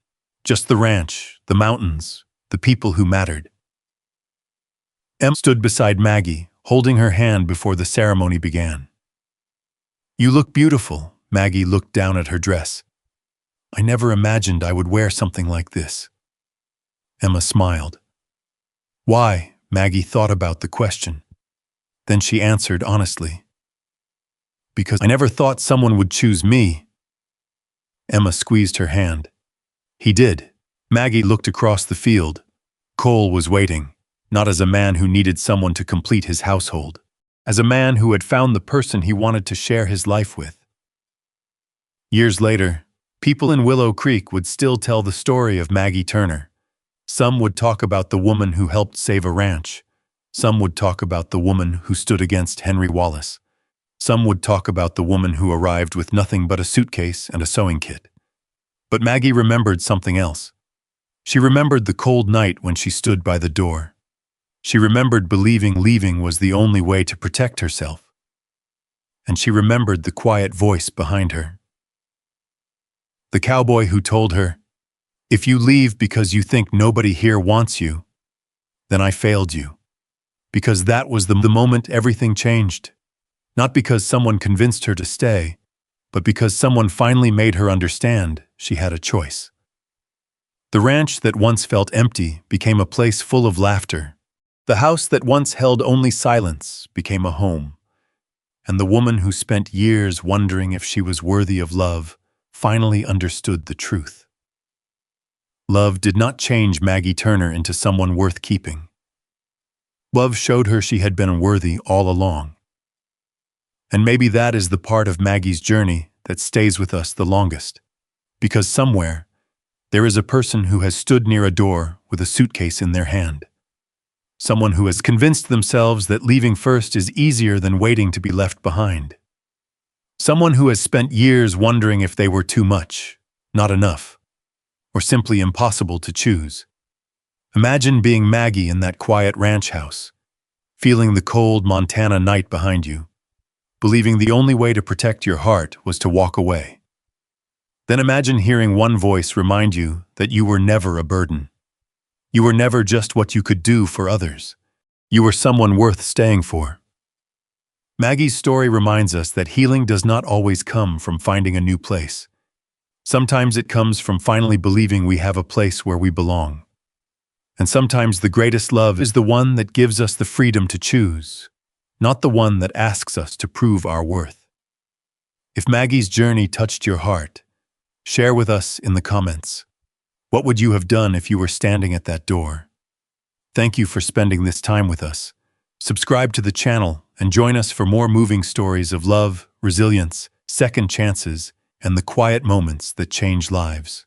just the ranch, the mountains, the people who mattered. Em stood beside Maggie, holding her hand before the ceremony began. You look beautiful. Maggie looked down at her dress. I never imagined I would wear something like this. Emma smiled. Why? Maggie thought about the question. Then she answered honestly. Because I never thought someone would choose me. Emma squeezed her hand. He did. Maggie looked across the field. Cole was waiting. Not as a man who needed someone to complete his household, as a man who had found the person he wanted to share his life with. Years later, people in Willow Creek would still tell the story of Maggie Turner. Some would talk about the woman who helped save a ranch. Some would talk about the woman who stood against Henry Wallace. Some would talk about the woman who arrived with nothing but a suitcase and a sewing kit. But Maggie remembered something else. She remembered the cold night when she stood by the door. She remembered believing leaving was the only way to protect herself. And she remembered the quiet voice behind her. The cowboy who told her, if you leave because you think nobody here wants you, then I failed you. Because that was the moment everything changed. Not because someone convinced her to stay, but because someone finally made her understand she had a choice. The ranch that once felt empty became a place full of laughter. The house that once held only silence became a home. And the woman who spent years wondering if she was worthy of love finally understood the truth. Love did not change Maggie Turner into someone worth keeping. Love showed her she had been worthy all along. And maybe that is the part of Maggie's journey that stays with us the longest. Because somewhere, there is a person who has stood near a door with a suitcase in their hand. Someone who has convinced themselves that leaving first is easier than waiting to be left behind. Someone who has spent years wondering if they were too much, not enough, or simply impossible to choose. Imagine being Maggie in that quiet ranch house, feeling the cold Montana night behind you, believing the only way to protect your heart was to walk away. Then imagine hearing one voice remind you that you were never a burden. You were never just what you could do for others. You were someone worth staying for. Maggie's story reminds us that healing does not always come from finding a new place. Sometimes it comes from finally believing we have a place where we belong. And sometimes the greatest love is the one that gives us the freedom to choose, not the one that asks us to prove our worth. If Maggie's journey touched your heart, share with us in the comments. What would you have done if you were standing at that door? Thank you for spending this time with us. Subscribe to the channel and join us for more moving stories of love, resilience, second chances, and the quiet moments that change lives.